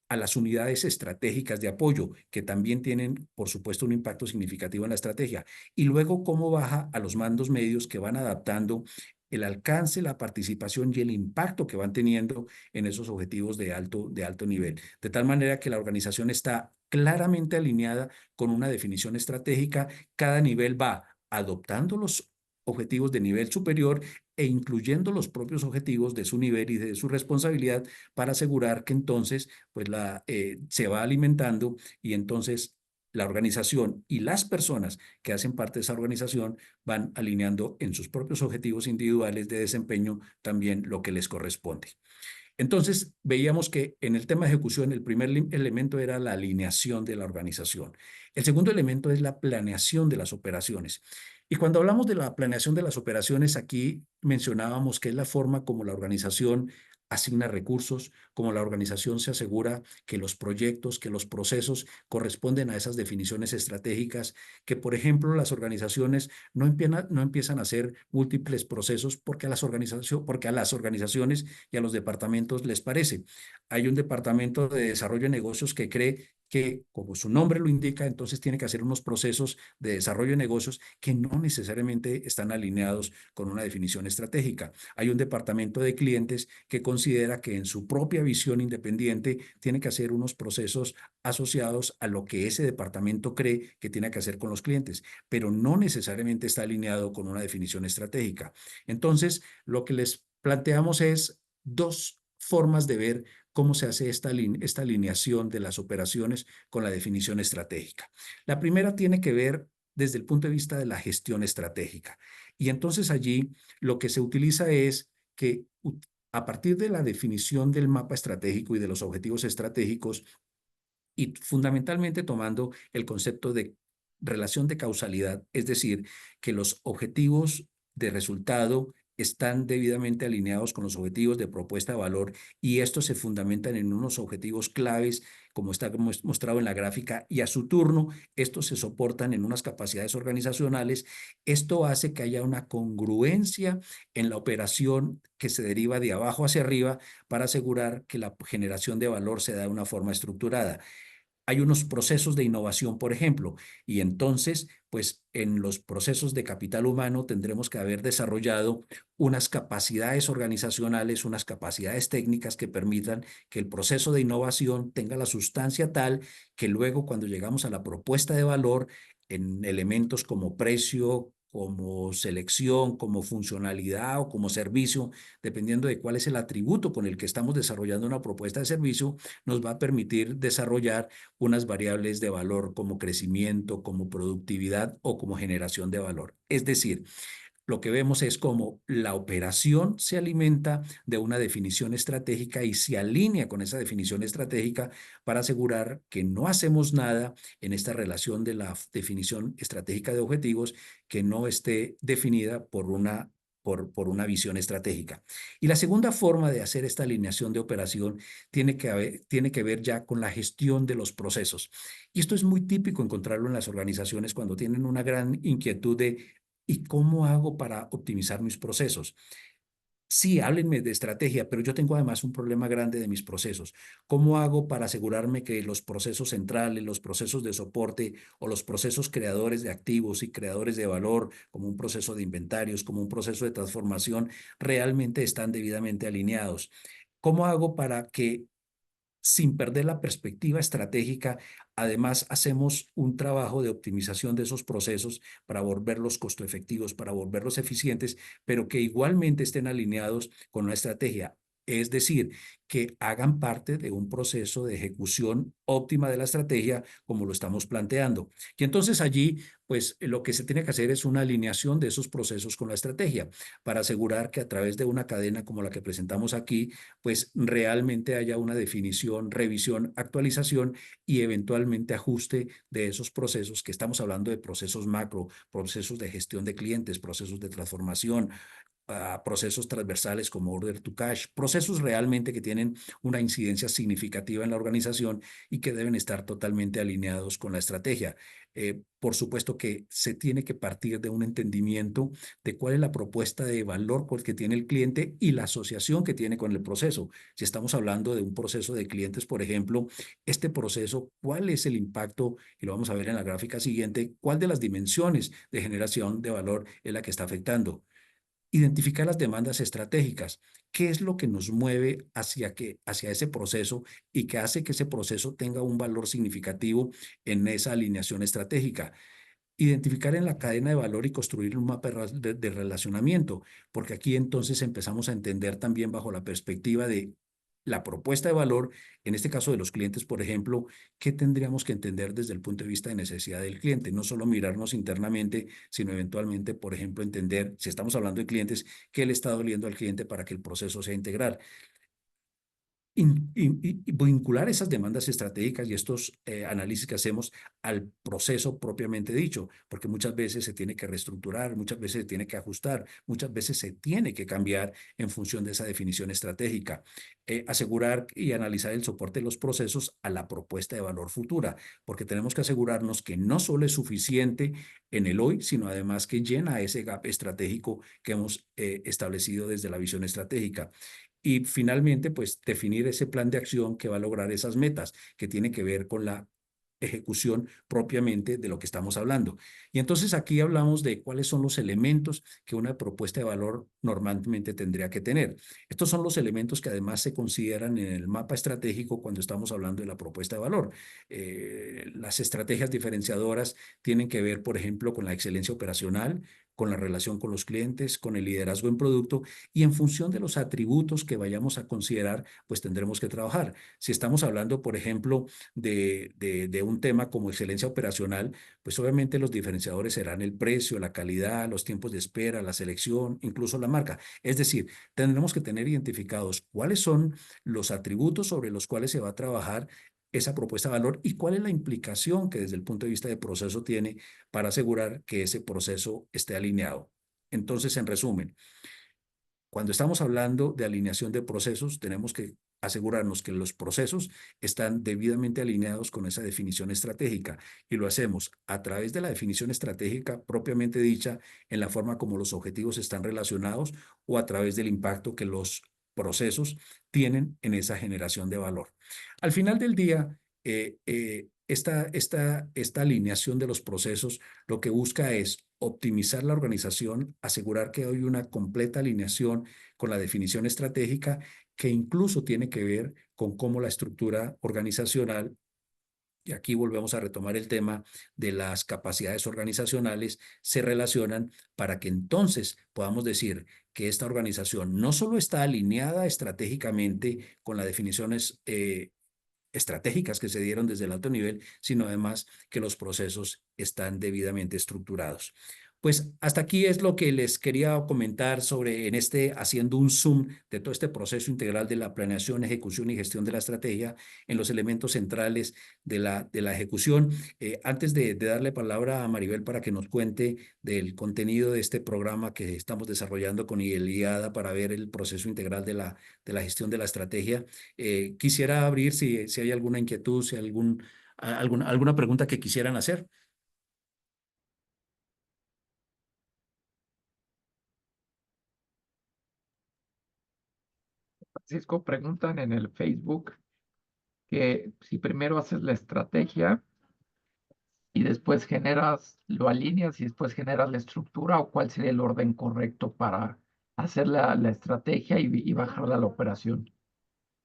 a las unidades estratégicas de apoyo, que también tienen, por supuesto, un impacto significativo en la estrategia. Y luego cómo baja a los mandos medios que van adaptando el alcance, la participación y el impacto que van teniendo en esos objetivos de alto nivel. De tal manera que la organización está claramente alineada con una definición estratégica. Cada nivel va adoptando los objetivos de nivel superior e incluyendo los propios objetivos de su nivel y de su responsabilidad para asegurar que entonces pues se va alimentando y entonces la organización y las personas que hacen parte de esa organización van alineando en sus propios objetivos individuales de desempeño también lo que les corresponde. Entonces, veíamos que en el tema de ejecución, el primer elemento era la alineación de la organización. El segundo elemento es la planeación de las operaciones. Y cuando hablamos de la planeación de las operaciones, aquí mencionábamos que es la forma como la organización asigna recursos, como la organización se asegura que los proyectos, que los procesos corresponden a esas definiciones estratégicas, que por ejemplo las organizaciones no empiezan a hacer múltiples procesos porque a las organizaciones y a los departamentos les parece. Hay un departamento de desarrollo de negocios que cree que, como su nombre lo indica, entonces tiene que hacer unos procesos de desarrollo de negocios que no necesariamente están alineados con una definición estratégica. Hay un departamento de clientes que considera que en su propia visión independiente tiene que hacer unos procesos asociados a lo que ese departamento cree que tiene que hacer con los clientes, pero no necesariamente está alineado con una definición estratégica. Entonces, lo que les planteamos es dos formas de ver cómo se hace esta alineación de las operaciones con la definición estratégica. La primera tiene que ver desde el punto de vista de la gestión estratégica. Y entonces allí lo que se utiliza es que a partir de la definición del mapa estratégico y de los objetivos estratégicos, y fundamentalmente tomando el concepto de relación de causalidad, es decir, que los objetivos de resultado están debidamente alineados con los objetivos de propuesta de valor y estos se fundamentan en unos objetivos claves, como está mostrado en la gráfica, y a su turno, estos se soportan en unas capacidades organizacionales. Esto hace que haya una congruencia en la operación que se deriva de abajo hacia arriba para asegurar que la generación de valor se da de una forma estructurada. Hay unos procesos de innovación, por ejemplo, y entonces, pues en los procesos de capital humano tendremos que haber desarrollado unas capacidades organizacionales, unas capacidades técnicas que permitan que el proceso de innovación tenga la sustancia tal que luego cuando llegamos a la propuesta de valor en elementos como precio, como selección, como funcionalidad o como servicio, dependiendo de cuál es el atributo con el que estamos desarrollando una propuesta de servicio, nos va a permitir desarrollar unas variables de valor como crecimiento, como productividad o como generación de valor. Es decir, lo que vemos es cómo la operación se alimenta de una definición estratégica y se alinea con esa definición estratégica para asegurar que no hacemos nada en esta relación de la definición estratégica de objetivos que no esté definida por una visión estratégica. Y la segunda forma de hacer esta alineación de operación tiene que ver ya con la gestión de los procesos. Y esto es muy típico encontrarlo en las organizaciones cuando tienen una gran inquietud de ¿y cómo hago para optimizar mis procesos? Sí, háblenme de estrategia, pero yo tengo además un problema grande de mis procesos. ¿Cómo hago para asegurarme que los procesos centrales, los procesos de soporte o los procesos creadores de activos y creadores de valor, como un proceso de inventarios, como un proceso de transformación, realmente están debidamente alineados? ¿Cómo hago para que sin perder la perspectiva estratégica, además hacemos un trabajo de optimización de esos procesos para volverlos costo efectivos, para volverlos eficientes, pero que igualmente estén alineados con una estrategia? Es decir, que hagan parte de un proceso de ejecución óptima de la estrategia como lo estamos planteando. Y entonces allí, pues lo que se tiene que hacer es una alineación de esos procesos con la estrategia para asegurar que a través de una cadena como la que presentamos aquí, pues realmente haya una definición, revisión, actualización y eventualmente ajuste de esos procesos que estamos hablando de procesos macro, procesos de gestión de clientes, procesos de transformación, procesos transversales como order to cash, procesos realmente que tienen una incidencia significativa en la organización y que deben estar totalmente alineados con la estrategia. Por supuesto que se tiene que partir de un entendimiento de cuál es la propuesta de valor que tiene el cliente y la asociación que tiene con el proceso. Si estamos hablando de un proceso de clientes, por ejemplo, este proceso, ¿cuál es el impacto? Y lo vamos a ver en la gráfica siguiente, ¿cuál de las dimensiones de generación de valor es la que está afectando? Identificar las demandas estratégicas. ¿Qué es lo que nos mueve hacia ese proceso y que hace que ese proceso tenga un valor significativo en esa alineación estratégica? Identificar en la cadena de valor y construir un mapa de relacionamiento, porque aquí entonces empezamos a entender también bajo la perspectiva de la propuesta de valor, en este caso de los clientes, por ejemplo, ¿qué tendríamos que entender desde el punto de vista de necesidad del cliente? No solo mirarnos internamente, sino eventualmente, por ejemplo, entender, si estamos hablando de clientes, qué le está doliendo al cliente para que el proceso sea integral. Y vincular esas demandas estratégicas y estos análisis que hacemos al proceso propiamente dicho, porque muchas veces se tiene que reestructurar, muchas veces se tiene que ajustar, muchas veces se tiene que cambiar en función de esa definición estratégica. Asegurar y analizar el soporte de los procesos a la propuesta de valor futura, porque tenemos que asegurarnos que no solo es suficiente en el hoy, sino además que llena ese gap estratégico que hemos establecido desde la visión estratégica. Y finalmente, pues definir ese plan de acción que va a lograr esas metas, que tiene que ver con la ejecución propiamente de lo que estamos hablando. Y entonces aquí hablamos de cuáles son los elementos que una propuesta de valor normalmente tendría que tener. Estos son los elementos que además se consideran en el mapa estratégico cuando estamos hablando de la propuesta de valor. Las estrategias diferenciadoras tienen que ver, por ejemplo, con la excelencia operacional, con la relación con los clientes, con el liderazgo en producto, y en función de los atributos que vayamos a considerar, pues tendremos que trabajar. Si estamos hablando, por ejemplo, de un tema como excelencia operacional, pues obviamente los diferenciadores serán el precio, la calidad, los tiempos de espera, la selección, incluso la marca. Es decir, tendremos que tener identificados cuáles son los atributos sobre los cuales se va a trabajar esa propuesta de valor y cuál es la implicación que desde el punto de vista de proceso tiene para asegurar que ese proceso esté alineado. Entonces, en resumen, cuando estamos hablando de alineación de procesos, tenemos que asegurarnos que los procesos están debidamente alineados con esa definición estratégica y lo hacemos a través de la definición estratégica propiamente dicha en la forma como los objetivos están relacionados o a través del impacto que los procesos tienen en esa generación de valor. Al final del día, esta alineación de los procesos lo que busca es optimizar la organización, asegurar que hay una completa alineación con la definición estratégica que incluso tiene que ver con cómo la estructura organizacional, y aquí volvemos a retomar el tema de las capacidades organizacionales, se relacionan para que entonces podamos decir que esta organización no solo está alineada estratégicamente con las definiciones estratégicas que se dieron desde el alto nivel, sino además que los procesos están debidamente estructurados. Pues hasta aquí es lo que les quería comentar sobre haciendo un zoom de todo este proceso integral de la planeación, ejecución y gestión de la estrategia en los elementos centrales de la ejecución. Antes de darle palabra a Maribel para que nos cuente del contenido de este programa que estamos desarrollando con el IADA para ver el proceso integral de la gestión de la estrategia, quisiera abrir si hay alguna inquietud, si hay alguna pregunta que quisieran hacer. Francisco, preguntan en el Facebook que si primero haces la estrategia y después lo alineas y después generas la estructura, o cuál sería el orden correcto para hacer la estrategia y bajarla a la operación.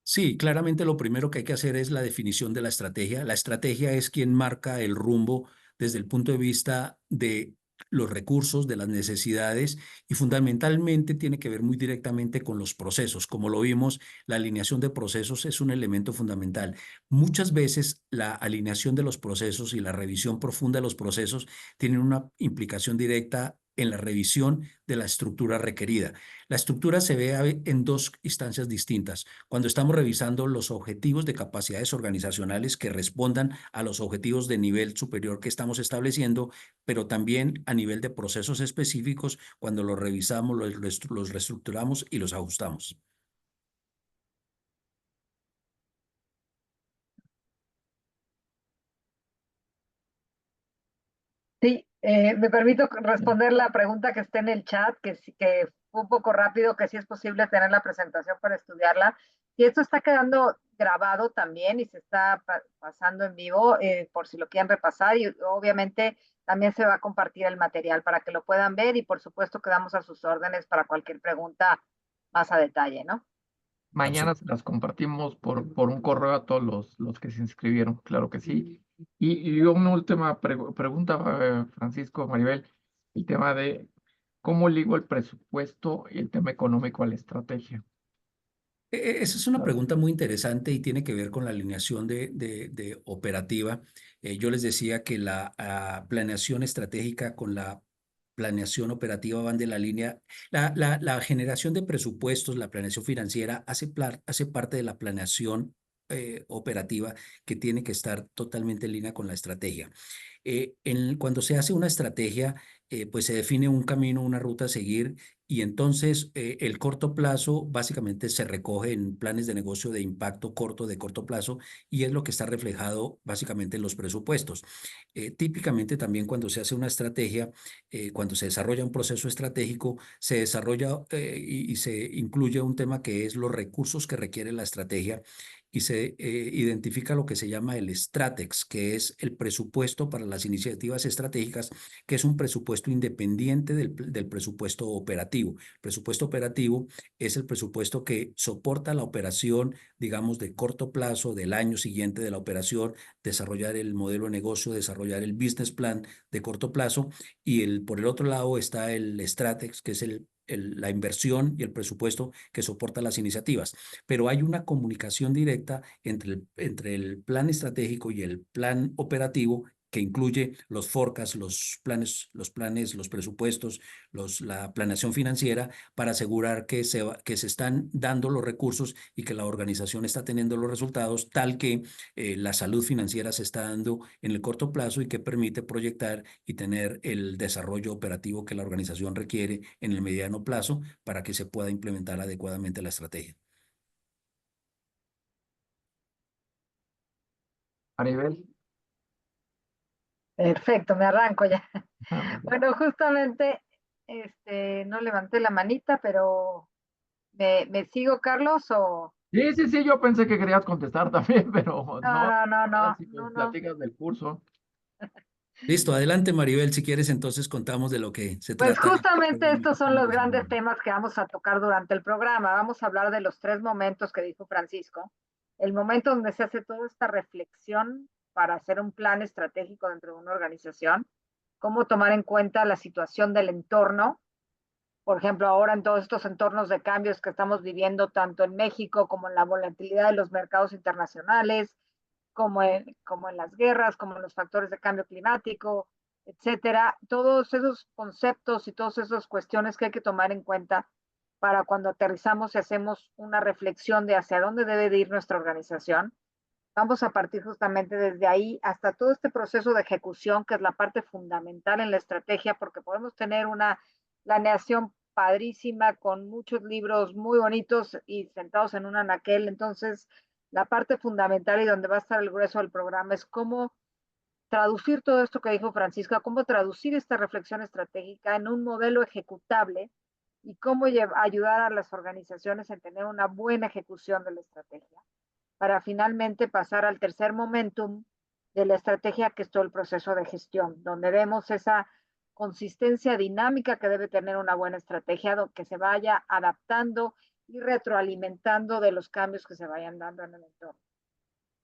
Sí, claramente lo primero que hay que hacer es la definición de la estrategia. La estrategia es quien marca el rumbo desde el punto de vista de los recursos, de las necesidades y fundamentalmente tiene que ver muy directamente con los procesos. Como lo vimos, la alineación de procesos es un elemento fundamental. Muchas veces la alineación de los procesos y la revisión profunda de los procesos tienen una implicación directa en la revisión de la estructura requerida. La estructura se ve en dos instancias distintas. Cuando estamos revisando los objetivos de capacidades organizacionales que respondan a los objetivos de nivel superior que estamos estableciendo, pero también a nivel de procesos específicos, cuando los revisamos, los reestructuramos y los ajustamos. Sí, me permito responder la pregunta que está en el chat, que fue un poco rápido, que si es posible tener la presentación para estudiarla. Y esto está quedando grabado también y se está pasando en vivo por si lo quieren repasar y obviamente también se va a compartir el material para que lo puedan ver y por supuesto quedamos a sus órdenes para cualquier pregunta más a detalle, ¿no? Mañana se las compartimos por un correo a todos los que se inscribieron, claro que sí. Y una última pregunta, Francisco, Maribel, el tema de cómo ligo el presupuesto y el tema económico a la estrategia. Esa es una pregunta muy interesante y tiene que ver con la alineación de operativa. Yo les decía que la planeación estratégica con la planeación operativa van de la línea. La generación de presupuestos, la planeación financiera hace parte de la planeación operativa que tiene que estar totalmente en línea con la estrategia. Cuando se hace una estrategia, pues se define un camino, una ruta a seguir y entonces el corto plazo básicamente se recoge en planes de negocio de impacto corto, de corto plazo, y es lo que está reflejado básicamente en los presupuestos. Típicamente también cuando se hace una estrategia, cuando se desarrolla un proceso estratégico, se desarrolla y se incluye un tema que es los recursos que requiere la estrategia y se identifica lo que se llama el Stratex, que es el presupuesto para las iniciativas estratégicas, que es un presupuesto independiente del presupuesto operativo. El presupuesto operativo es el presupuesto que soporta la operación, digamos, de corto plazo, del año siguiente de la operación, desarrollar el modelo de negocio, desarrollar el business plan de corto plazo, y por el otro lado está el Stratex, que es la inversión y el presupuesto que soporta las iniciativas. Pero hay una comunicación directa entre el plan estratégico y el plan operativo que incluye los forecasts, los presupuestos, la planeación financiera para asegurar que se están dando los recursos y que la organización está teniendo los resultados tal que la salud financiera se está dando en el corto plazo y que permite proyectar y tener el desarrollo operativo que la organización requiere en el mediano plazo para que se pueda implementar adecuadamente la estrategia. Maribel. Perfecto, me arranco ya. Muy bien. Bueno, justamente, no levanté la manita, pero ¿me sigo, Carlos, o? Sí, sí, sí, yo pensé que querías contestar también, pero No, no, no, no, ahora no, sí no, pues no. platicas del curso. Listo, adelante Maribel, si quieres entonces contamos de lo que se Pues trata. justamente estos son los grandes temas que vamos a tocar durante el programa. Vamos a hablar de los 3 momentos que dijo Francisco. El momento donde se hace toda esta reflexión para hacer un plan estratégico dentro de una organización, cómo tomar en cuenta la situación del entorno, por ejemplo, ahora en todos estos entornos de cambios que estamos viviendo, tanto en México como en la volatilidad de los mercados internacionales, como en las guerras, como en los factores de cambio climático, etcétera. Todos esos conceptos y todas esas cuestiones que hay que tomar en cuenta para cuando aterrizamos y hacemos una reflexión de hacia dónde debe de ir nuestra organización. Vamos a partir justamente desde ahí hasta todo este proceso de ejecución, que es la parte fundamental en la estrategia, porque podemos tener una planeación padrísima con muchos libros muy bonitos y sentados en un anaquel. Entonces, la parte fundamental y donde va a estar el grueso del programa es cómo traducir todo esto que dijo Francisca, cómo traducir esta reflexión estratégica en un modelo ejecutable y cómo ayudar a las organizaciones en tener una buena ejecución de la estrategia para finalmente pasar al tercer momentum de la estrategia, que es todo el proceso de gestión, donde vemos esa consistencia dinámica que debe tener una buena estrategia, que se vaya adaptando y retroalimentando de los cambios que se vayan dando en el entorno.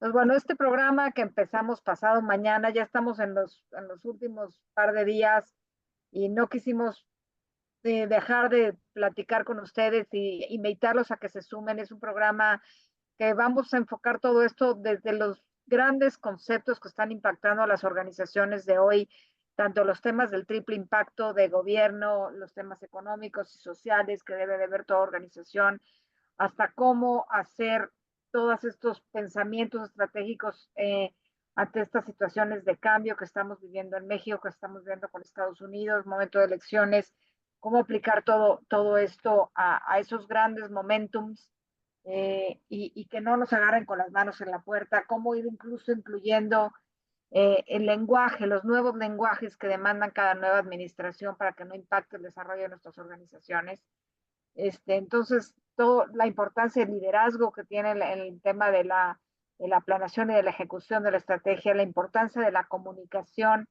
Pues bueno, este programa que empezamos pasado mañana, ya estamos en los últimos par de días y no quisimos dejar de platicar con ustedes y invitarlos a que se sumen. Es un programa que vamos a enfocar todo esto desde los grandes conceptos que están impactando a las organizaciones de hoy, tanto los temas del triple impacto de gobierno, los temas económicos y sociales que debe de ver toda organización, hasta cómo hacer todos estos pensamientos estratégicos ante estas situaciones de cambio que estamos viviendo en México, que estamos viendo con Estados Unidos, momento de elecciones, cómo aplicar todo esto a esos grandes momentums y que no nos agarren con las manos en la puerta, cómo ir incluso incluyendo el lenguaje, los nuevos lenguajes que demandan cada nueva administración para que no impacte el desarrollo de nuestras organizaciones. Entonces, toda la importancia del liderazgo que tiene el tema de la planeación y de la ejecución de la estrategia, la importancia de la comunicación,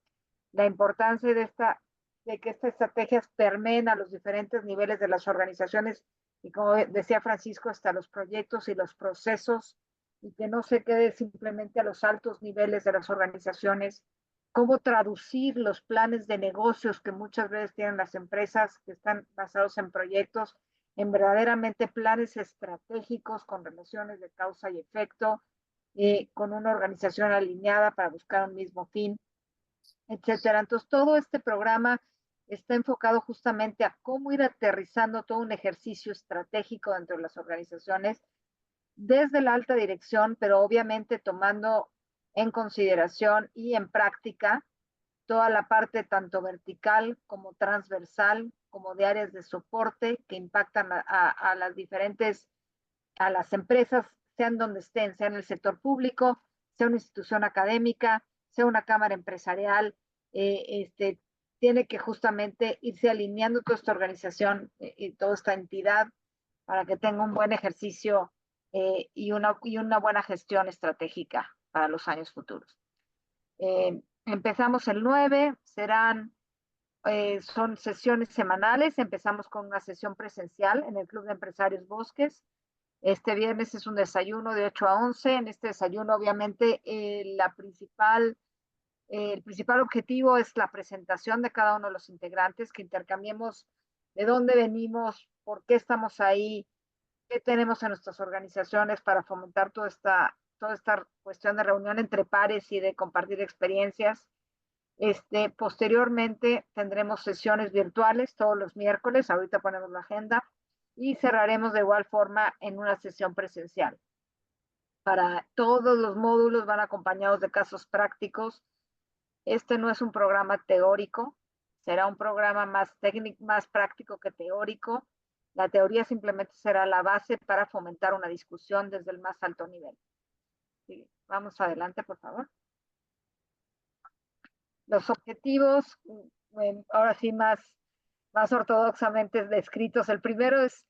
la importancia de que estas estrategias permeen a los diferentes niveles de las organizaciones y como decía Francisco, hasta los proyectos y los procesos y que no se quede simplemente a los altos niveles de las organizaciones, cómo traducir los planes de negocios que muchas veces tienen las empresas que están basados en proyectos en verdaderamente planes estratégicos con relaciones de causa y efecto, con una organización alineada para buscar un mismo fin, etcétera. Entonces, todo este programa está enfocado justamente a cómo ir aterrizando todo un ejercicio estratégico dentro de las organizaciones desde la alta dirección, pero obviamente tomando en consideración y en práctica toda la parte tanto vertical como transversal, como de áreas de soporte que impactan a las diferentes, a las empresas, sean donde estén, sea en el sector público, sea una institución académica, sea una cámara empresarial, tiene que justamente irse alineando toda esta organización y toda esta entidad para que tenga un buen ejercicio y una buena gestión estratégica para los años futuros. Empezamos el 9, son sesiones semanales, empezamos con una sesión presencial en el Club de Empresarios Bosques. Este viernes es un desayuno de 8 a 11. En este desayuno, obviamente, el principal objetivo es la presentación de cada uno de los integrantes, que intercambiemos de dónde venimos, por qué estamos ahí, qué tenemos en nuestras organizaciones para fomentar toda esta cuestión de reunión entre pares y de compartir experiencias. Posteriormente tendremos sesiones virtuales todos los miércoles, ahorita ponemos la agenda, y cerraremos de igual forma en una sesión presencial. Para todos los módulos van acompañados de casos prácticos. Este no es un programa teórico, será un programa más técnico, más práctico que teórico. La teoría simplemente será la base para fomentar una discusión desde el más alto nivel. Sí, vamos adelante, por favor. Los objetivos, ahora sí más ortodoxamente descritos. El primero es,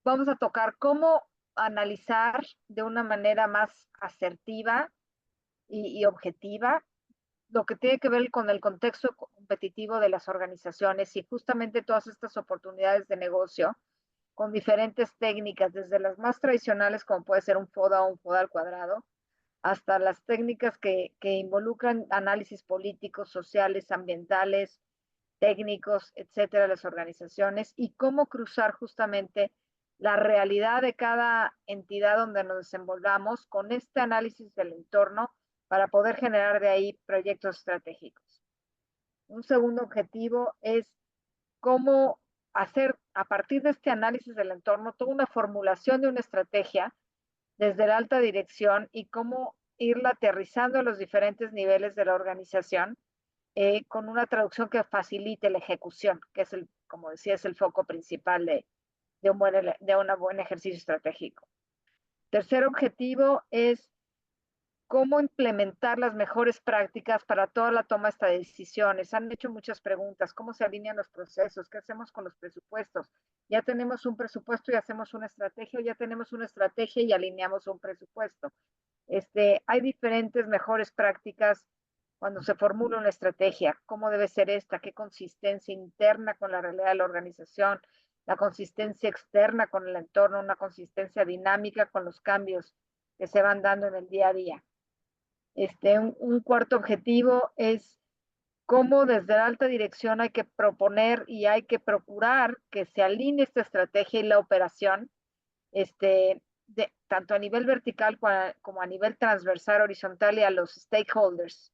vamos a tocar cómo analizar de una manera más asertiva y objetiva lo que tiene que ver con el contexto competitivo de las organizaciones y justamente todas estas oportunidades de negocio con diferentes técnicas, desde las más tradicionales como puede ser un FODA o un FODA al cuadrado, hasta las técnicas que involucran análisis políticos, sociales, ambientales, técnicos, etcétera, de las organizaciones, y cómo cruzar justamente la realidad de cada entidad donde nos desenvolvamos con este análisis del entorno para poder generar de ahí proyectos estratégicos. Un segundo objetivo es cómo hacer a partir de este análisis del entorno toda una formulación de una estrategia desde la alta dirección y cómo irla aterrizando a los diferentes niveles de la organización con una traducción que facilite la ejecución, que es como decía, es el foco principal de un buen ejercicio estratégico. Tercer objetivo es cómo implementar las mejores prácticas para toda la toma de decisiones. Han hecho muchas preguntas, ¿cómo se alinean los procesos? ¿Qué hacemos con los presupuestos? Ya tenemos un presupuesto y hacemos una estrategia, o ya tenemos una estrategia y alineamos un presupuesto. Hay diferentes mejores prácticas cuando se formula una estrategia, cómo debe ser esta, qué consistencia interna con la realidad de la organización, la consistencia externa con el entorno, una consistencia dinámica con los cambios que se van dando en el día a día. Un cuarto objetivo es cómo desde la alta dirección hay que proponer y hay que procurar que se alinee esta estrategia y la operación, tanto a nivel vertical como a nivel transversal, horizontal y a los stakeholders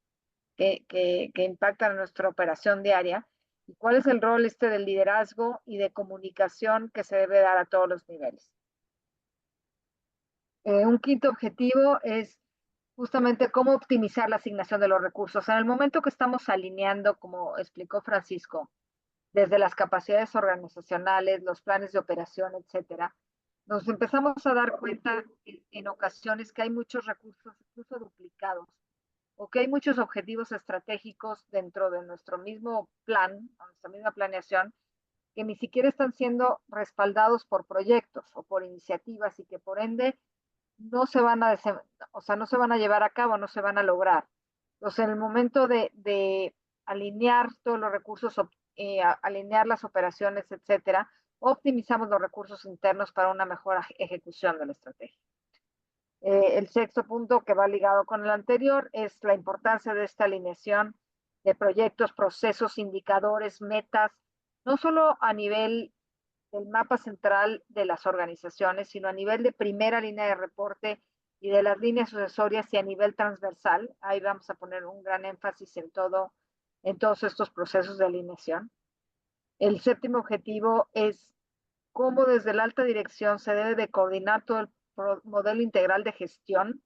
que impactan a nuestra operación diaria, y cuál es el rol del liderazgo y de comunicación que se debe dar a todos los niveles. Un quinto objetivo es justamente cómo optimizar la asignación de los recursos. En el momento que estamos alineando, como explicó Francisco, desde las capacidades organizacionales, los planes de operación, etcétera, nos empezamos a dar cuenta en ocasiones que hay muchos recursos incluso duplicados o que hay muchos objetivos estratégicos dentro de nuestro mismo plan, nuestra misma planeación, que ni siquiera están siendo respaldados por proyectos o por iniciativas y que por ende no se van a llevar a cabo, no se van a lograr. Entonces, en el momento de alinear todos los recursos, alinear las operaciones, etcétera, optimizamos los recursos internos para una mejor ejecución de la estrategia. El sexto punto, que va ligado con el anterior, es la importancia de esta alineación de proyectos, procesos, indicadores, metas, no solo a nivel del mapa central de las organizaciones, sino a nivel de primera línea de reporte y de las líneas sucesorias y a nivel transversal. Ahí vamos a poner un gran énfasis en todos estos procesos de alineación. El séptimo objetivo es cómo desde la alta dirección se debe de coordinar todo el modelo integral de gestión,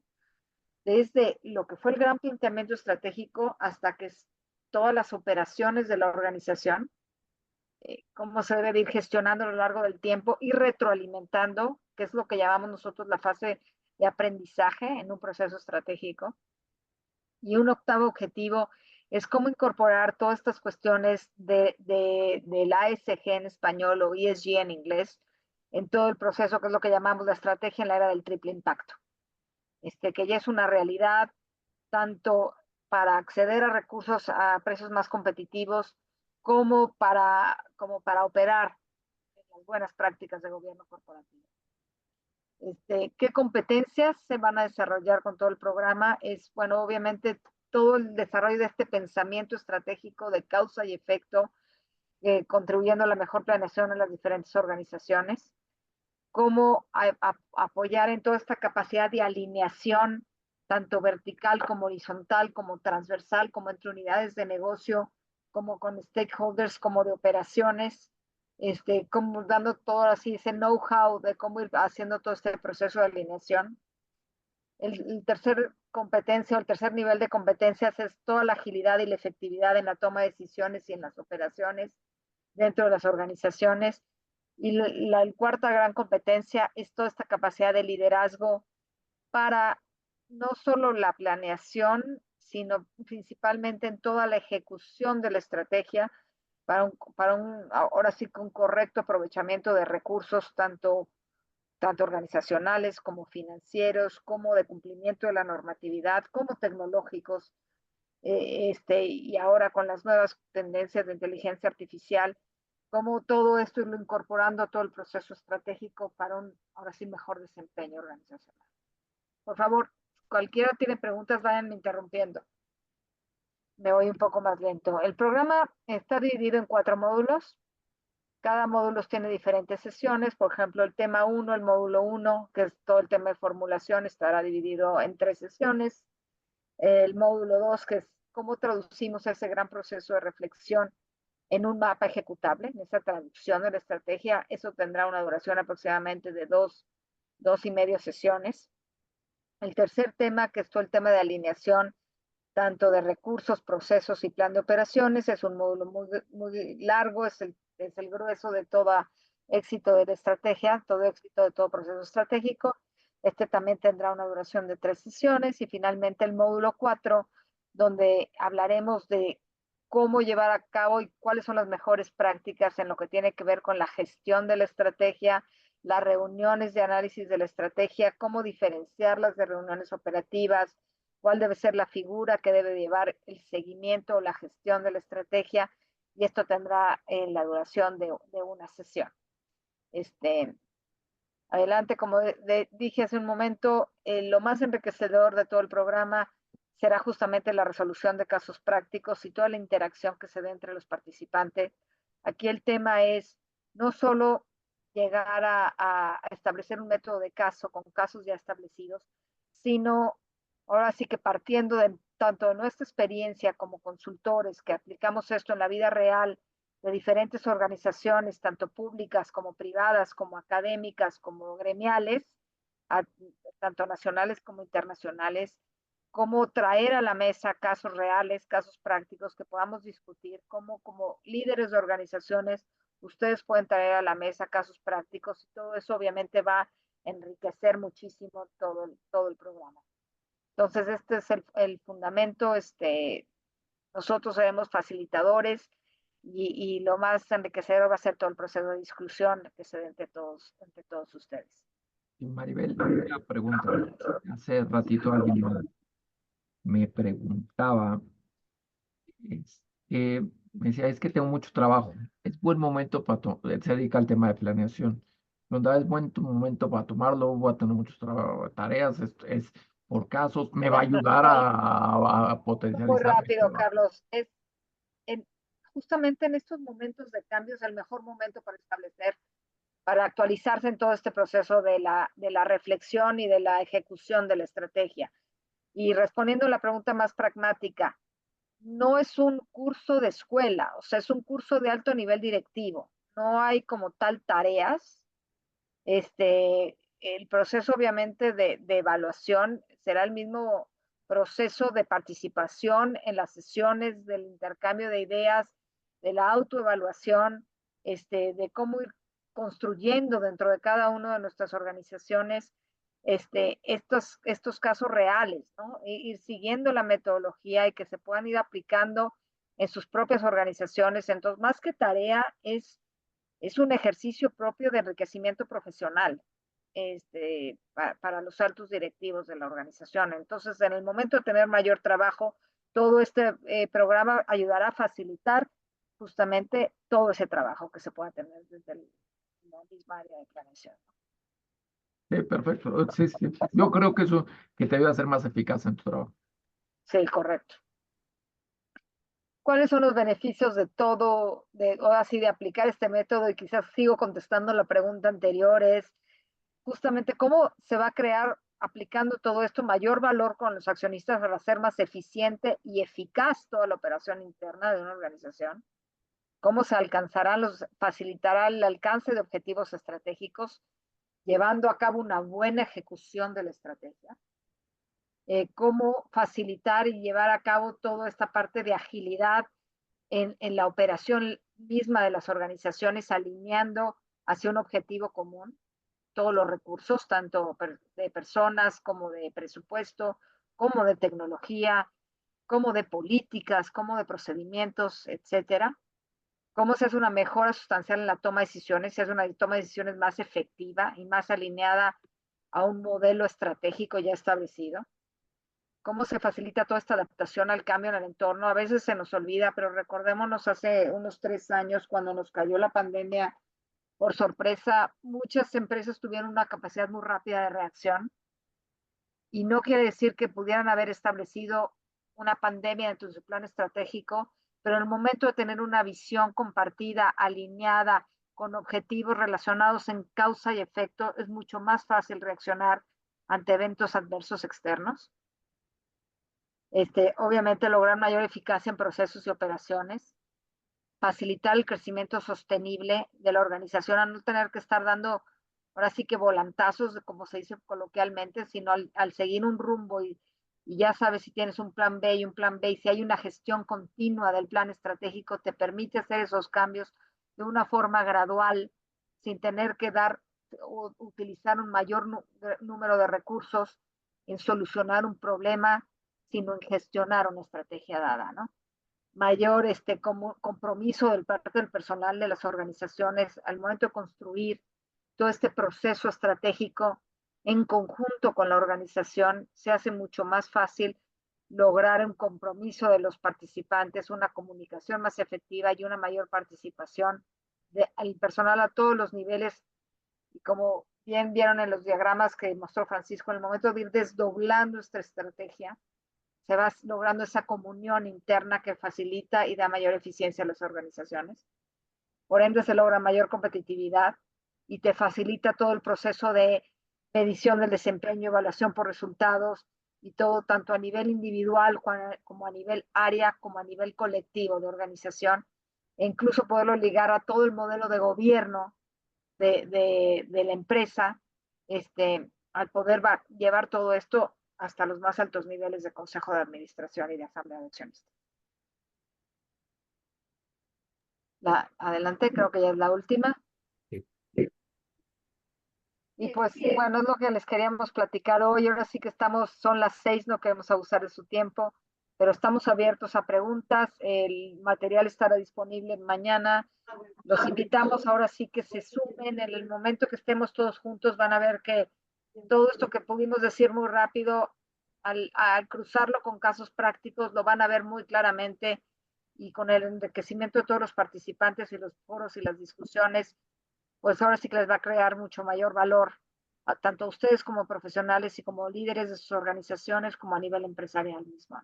desde lo que fue el gran planteamiento estratégico hasta que todas las operaciones de la organización, cómo se debe de ir gestionando a lo largo del tiempo y retroalimentando, que es lo que llamamos nosotros la fase de aprendizaje en un proceso estratégico. Y un octavo objetivo es cómo incorporar todas estas cuestiones del ASG en español o ESG en inglés en todo el proceso, que es lo que llamamos la estrategia en la era del triple impacto. Que ya es una realidad tanto para acceder a recursos a precios más competitivos como para operar en las buenas prácticas de gobierno corporativo. ¿Qué competencias se van a desarrollar con todo el programa? Es, bueno, obviamente todo el desarrollo de este pensamiento estratégico de causa y efecto, contribuyendo a la mejor planeación en las diferentes organizaciones. Cómo apoyar en toda esta capacidad de alineación, tanto vertical como horizontal, como transversal, como entre unidades de negocio, como con stakeholders, como de operaciones, como dando todo así ese know-how de cómo ir haciendo todo este proceso de alineación. El tercer competencia o el tercer nivel de competencias es toda la agilidad y la efectividad en la toma de decisiones y en las operaciones dentro de las organizaciones. Y la cuarta gran competencia es toda esta capacidad de liderazgo para no solo la planeación, sino principalmente en toda la ejecución de la estrategia para un ahora sí con correcto aprovechamiento de recursos, tanto organizacionales como financieros, como de cumplimiento de la normatividad, como tecnológicos, y ahora con las nuevas tendencias de inteligencia artificial, cómo todo esto irlo incorporando a todo el proceso estratégico para un, ahora sí, mejor desempeño organizacional. Por favor, cualquiera tiene preguntas, vayan interrumpiendo. Me voy un poco más lento. El programa está dividido en 4 módulos. Cada módulo tiene diferentes sesiones. Por ejemplo, el tema 1, el módulo 1, que es todo el tema de formulación, estará dividido en 3 sesiones. El módulo 2, que es cómo traducimos ese gran proceso de reflexión en un mapa ejecutable, en esa traducción de la estrategia. Eso tendrá una duración aproximadamente de 2.5 sesiones. El tercer tema, que es todo el tema de alineación, tanto de recursos, procesos y plan de operaciones, es un módulo muy largo, es el grueso de todo éxito de la estrategia, todo éxito de todo proceso estratégico. También tendrá una duración de 3 sesiones. Y finalmente el módulo 4, donde hablaremos de cómo llevar a cabo y cuáles son las mejores prácticas en lo que tiene que ver con la gestión de la estrategia, las reuniones de análisis de la estrategia, cómo diferenciarlas de reuniones operativas, cuál debe ser la figura que debe llevar el seguimiento o la gestión de la estrategia, y esto tendrá la duración de una sesión. Adelante, como dije hace un momento, lo más enriquecedor de todo el programa será justamente la resolución de casos prácticos y toda la interacción que se dé entre los participantes. Aquí el tema es no solo llegar a establecer un método de caso con casos ya establecidos, sino ahora sí que partiendo tanto de nuestra experiencia como consultores que aplicamos esto en la vida real de diferentes organizaciones, tanto públicas como privadas, como académicas, como gremiales, tanto nacionales como internacionales, cómo traer a la mesa casos reales, casos prácticos que podamos discutir, cómo como líderes de organizaciones ustedes pueden traer a la mesa casos prácticos, y todo eso obviamente va a enriquecer muchísimo todo el programa. Entonces, este es el fundamento. Nosotros seremos facilitadores y lo más enriquecedor va a ser todo el proceso de discusión que se dé entre todos ustedes. Y Maribel, una pregunta. Hace ratito alguien me preguntaba, me decía, es que tengo mucho trabajo. Es buen momento se dedica al tema de planeación. Donde es buen momento para tomarlo, voy a tener muchas tareas, es por casos, me va a ayudar a potencializar. Muy rápido, Carlos. Justamente en estos momentos de cambio es el mejor momento para establecer para actualizarse en todo este proceso de la reflexión y de la ejecución de la estrategia. Y respondiendo a la pregunta más pragmática, no es un curso de escuela, o sea, es un curso de alto nivel directivo. No hay como tal tareas. El proceso obviamente de evaluación será el mismo proceso de participación en las sesiones del intercambio de ideas, de la autoevaluación, de cómo ir construyendo dentro de cada una de nuestras organizaciones estos casos reales, ¿no? Ir siguiendo la metodología y que se puedan ir aplicando en sus propias organizaciones. Entonces, más que tarea, es un ejercicio propio de enriquecimiento profesional para los altos directivos de la organización. Entonces, en el momento de tener mayor trabajo, todo este programa ayudará a facilitar justamente todo ese trabajo que se pueda tener desde la misma área de planeación. Sí, perfecto. Sí, sí. Yo creo que eso que te ayuda a ser más eficaz en tu trabajo. Sí, correcto. ¿Cuáles son los beneficios de todo, ahora sí, de aplicar este método? Y quizás sigo contestando la pregunta anterior, es justamente cómo se va a crear, aplicando todo esto, mayor valor con los accionistas para hacer más eficiente y eficaz toda la operación interna de una organización. Cómo se facilitará el alcance de objetivos estratégicos, llevando a cabo una buena ejecución de la estrategia. Cómo facilitar y llevar a cabo toda esta parte de agilidad en la operación misma de las organizaciones, alineando hacia un objetivo común todos los recursos, tanto de personas como de presupuesto, como de tecnología, como de políticas, como de procedimientos, etcétera. Cómo se hace una mejora sustancial en la toma de decisiones, se hace una toma de decisiones más efectiva y más alineada a un modelo estratégico ya establecido. Cómo se facilita toda esta adaptación al cambio en el entorno. A veces se nos olvida, pero recordémonos hace unos 3 años cuando nos cayó la pandemia por sorpresa, muchas empresas tuvieron una capacidad muy rápida de reacción y no quiere decir que pudieran haber establecido una pandemia dentro de su plan estratégico, pero en el momento de tener una visión compartida, alineada, con objetivos relacionados en causa y efecto, es mucho más fácil reaccionar ante eventos adversos externos. Obviamente lograr mayor eficacia en procesos y operaciones, facilitar el crecimiento sostenible de la organización, a no tener que estar dando, ahora sí que volantazos, como se dice coloquialmente, sino al seguir un rumbo y ya sabes si tienes un plan B y un plan B, y si hay una gestión continua del plan estratégico, te permite hacer esos cambios de una forma gradual, sin tener que utilizar un mayor número de recursos en solucionar un problema, sino en gestionar una estrategia dada, ¿no? Mayor compromiso del parte del personal de las organizaciones al momento de construir todo este proceso estratégico en conjunto con la organización, se hace mucho más fácil lograr un compromiso de los participantes, una comunicación más efectiva y una mayor participación del personal a todos los niveles. Y como bien vieron en los diagramas que mostró Francisco, en el momento de ir desdoblando esta estrategia, se va logrando esa comunión interna que facilita y da mayor eficiencia a las organizaciones. Por ende, se logra mayor competitividad y te facilita todo el proceso de medición del desempeño, evaluación por resultados y todo, tanto a nivel individual como a nivel área, como a nivel colectivo de organización, e incluso poderlo ligar a todo el modelo de gobierno de la empresa, al poder llevar todo esto hasta los más altos niveles de consejo de administración y de asamblea de accionistas. Adelante, creo que ya es la última. Sí. Y pues bueno, es lo que les queríamos platicar hoy. Ahora sí que son las 6, no queremos abusar de su tiempo, pero estamos abiertos a preguntas. El material estará disponible mañana. Los invitamos ahora sí que se sumen. En el momento que estemos todos juntos van a ver que todo esto que pudimos decir muy rápido, al cruzarlo con casos prácticos, lo van a ver muy claramente, y con el enriquecimiento de todos los participantes y los foros y las discusiones, pues ahora sí que les va a crear mucho mayor valor, tanto a ustedes como profesionales y como líderes de sus organizaciones, como a nivel empresarial mismo.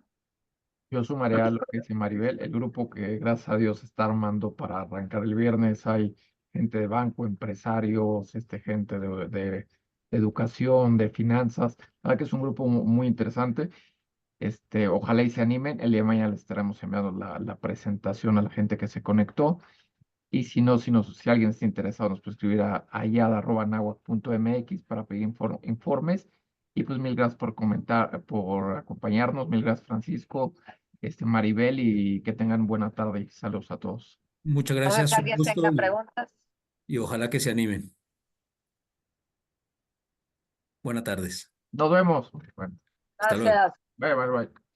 Yo sumaría lo que dice Maribel, el grupo que gracias a Dios está armando para arrancar el viernes. Hay gente de banco, empresarios, gente de educación, de finanzas. La verdad que es un grupo muy interesante. Ojalá y se animen. El día de mañana les estaremos enviando la presentación a la gente que se conectó. Y si no, si alguien está interesado, nos puede escribir a ayada@nahuac.mx para pedir informes. Y pues mil gracias por comentar, por acompañarnos. Mil gracias, Francisco, Maribel, y que tengan buena tarde y saludos a todos. Muchas A ver gracias, si un alguien gusto tenga preguntas. y ojalá que se animen. Buenas tardes. Nos vemos. Bueno, Hasta luego. Gracias. bye, bye, bye.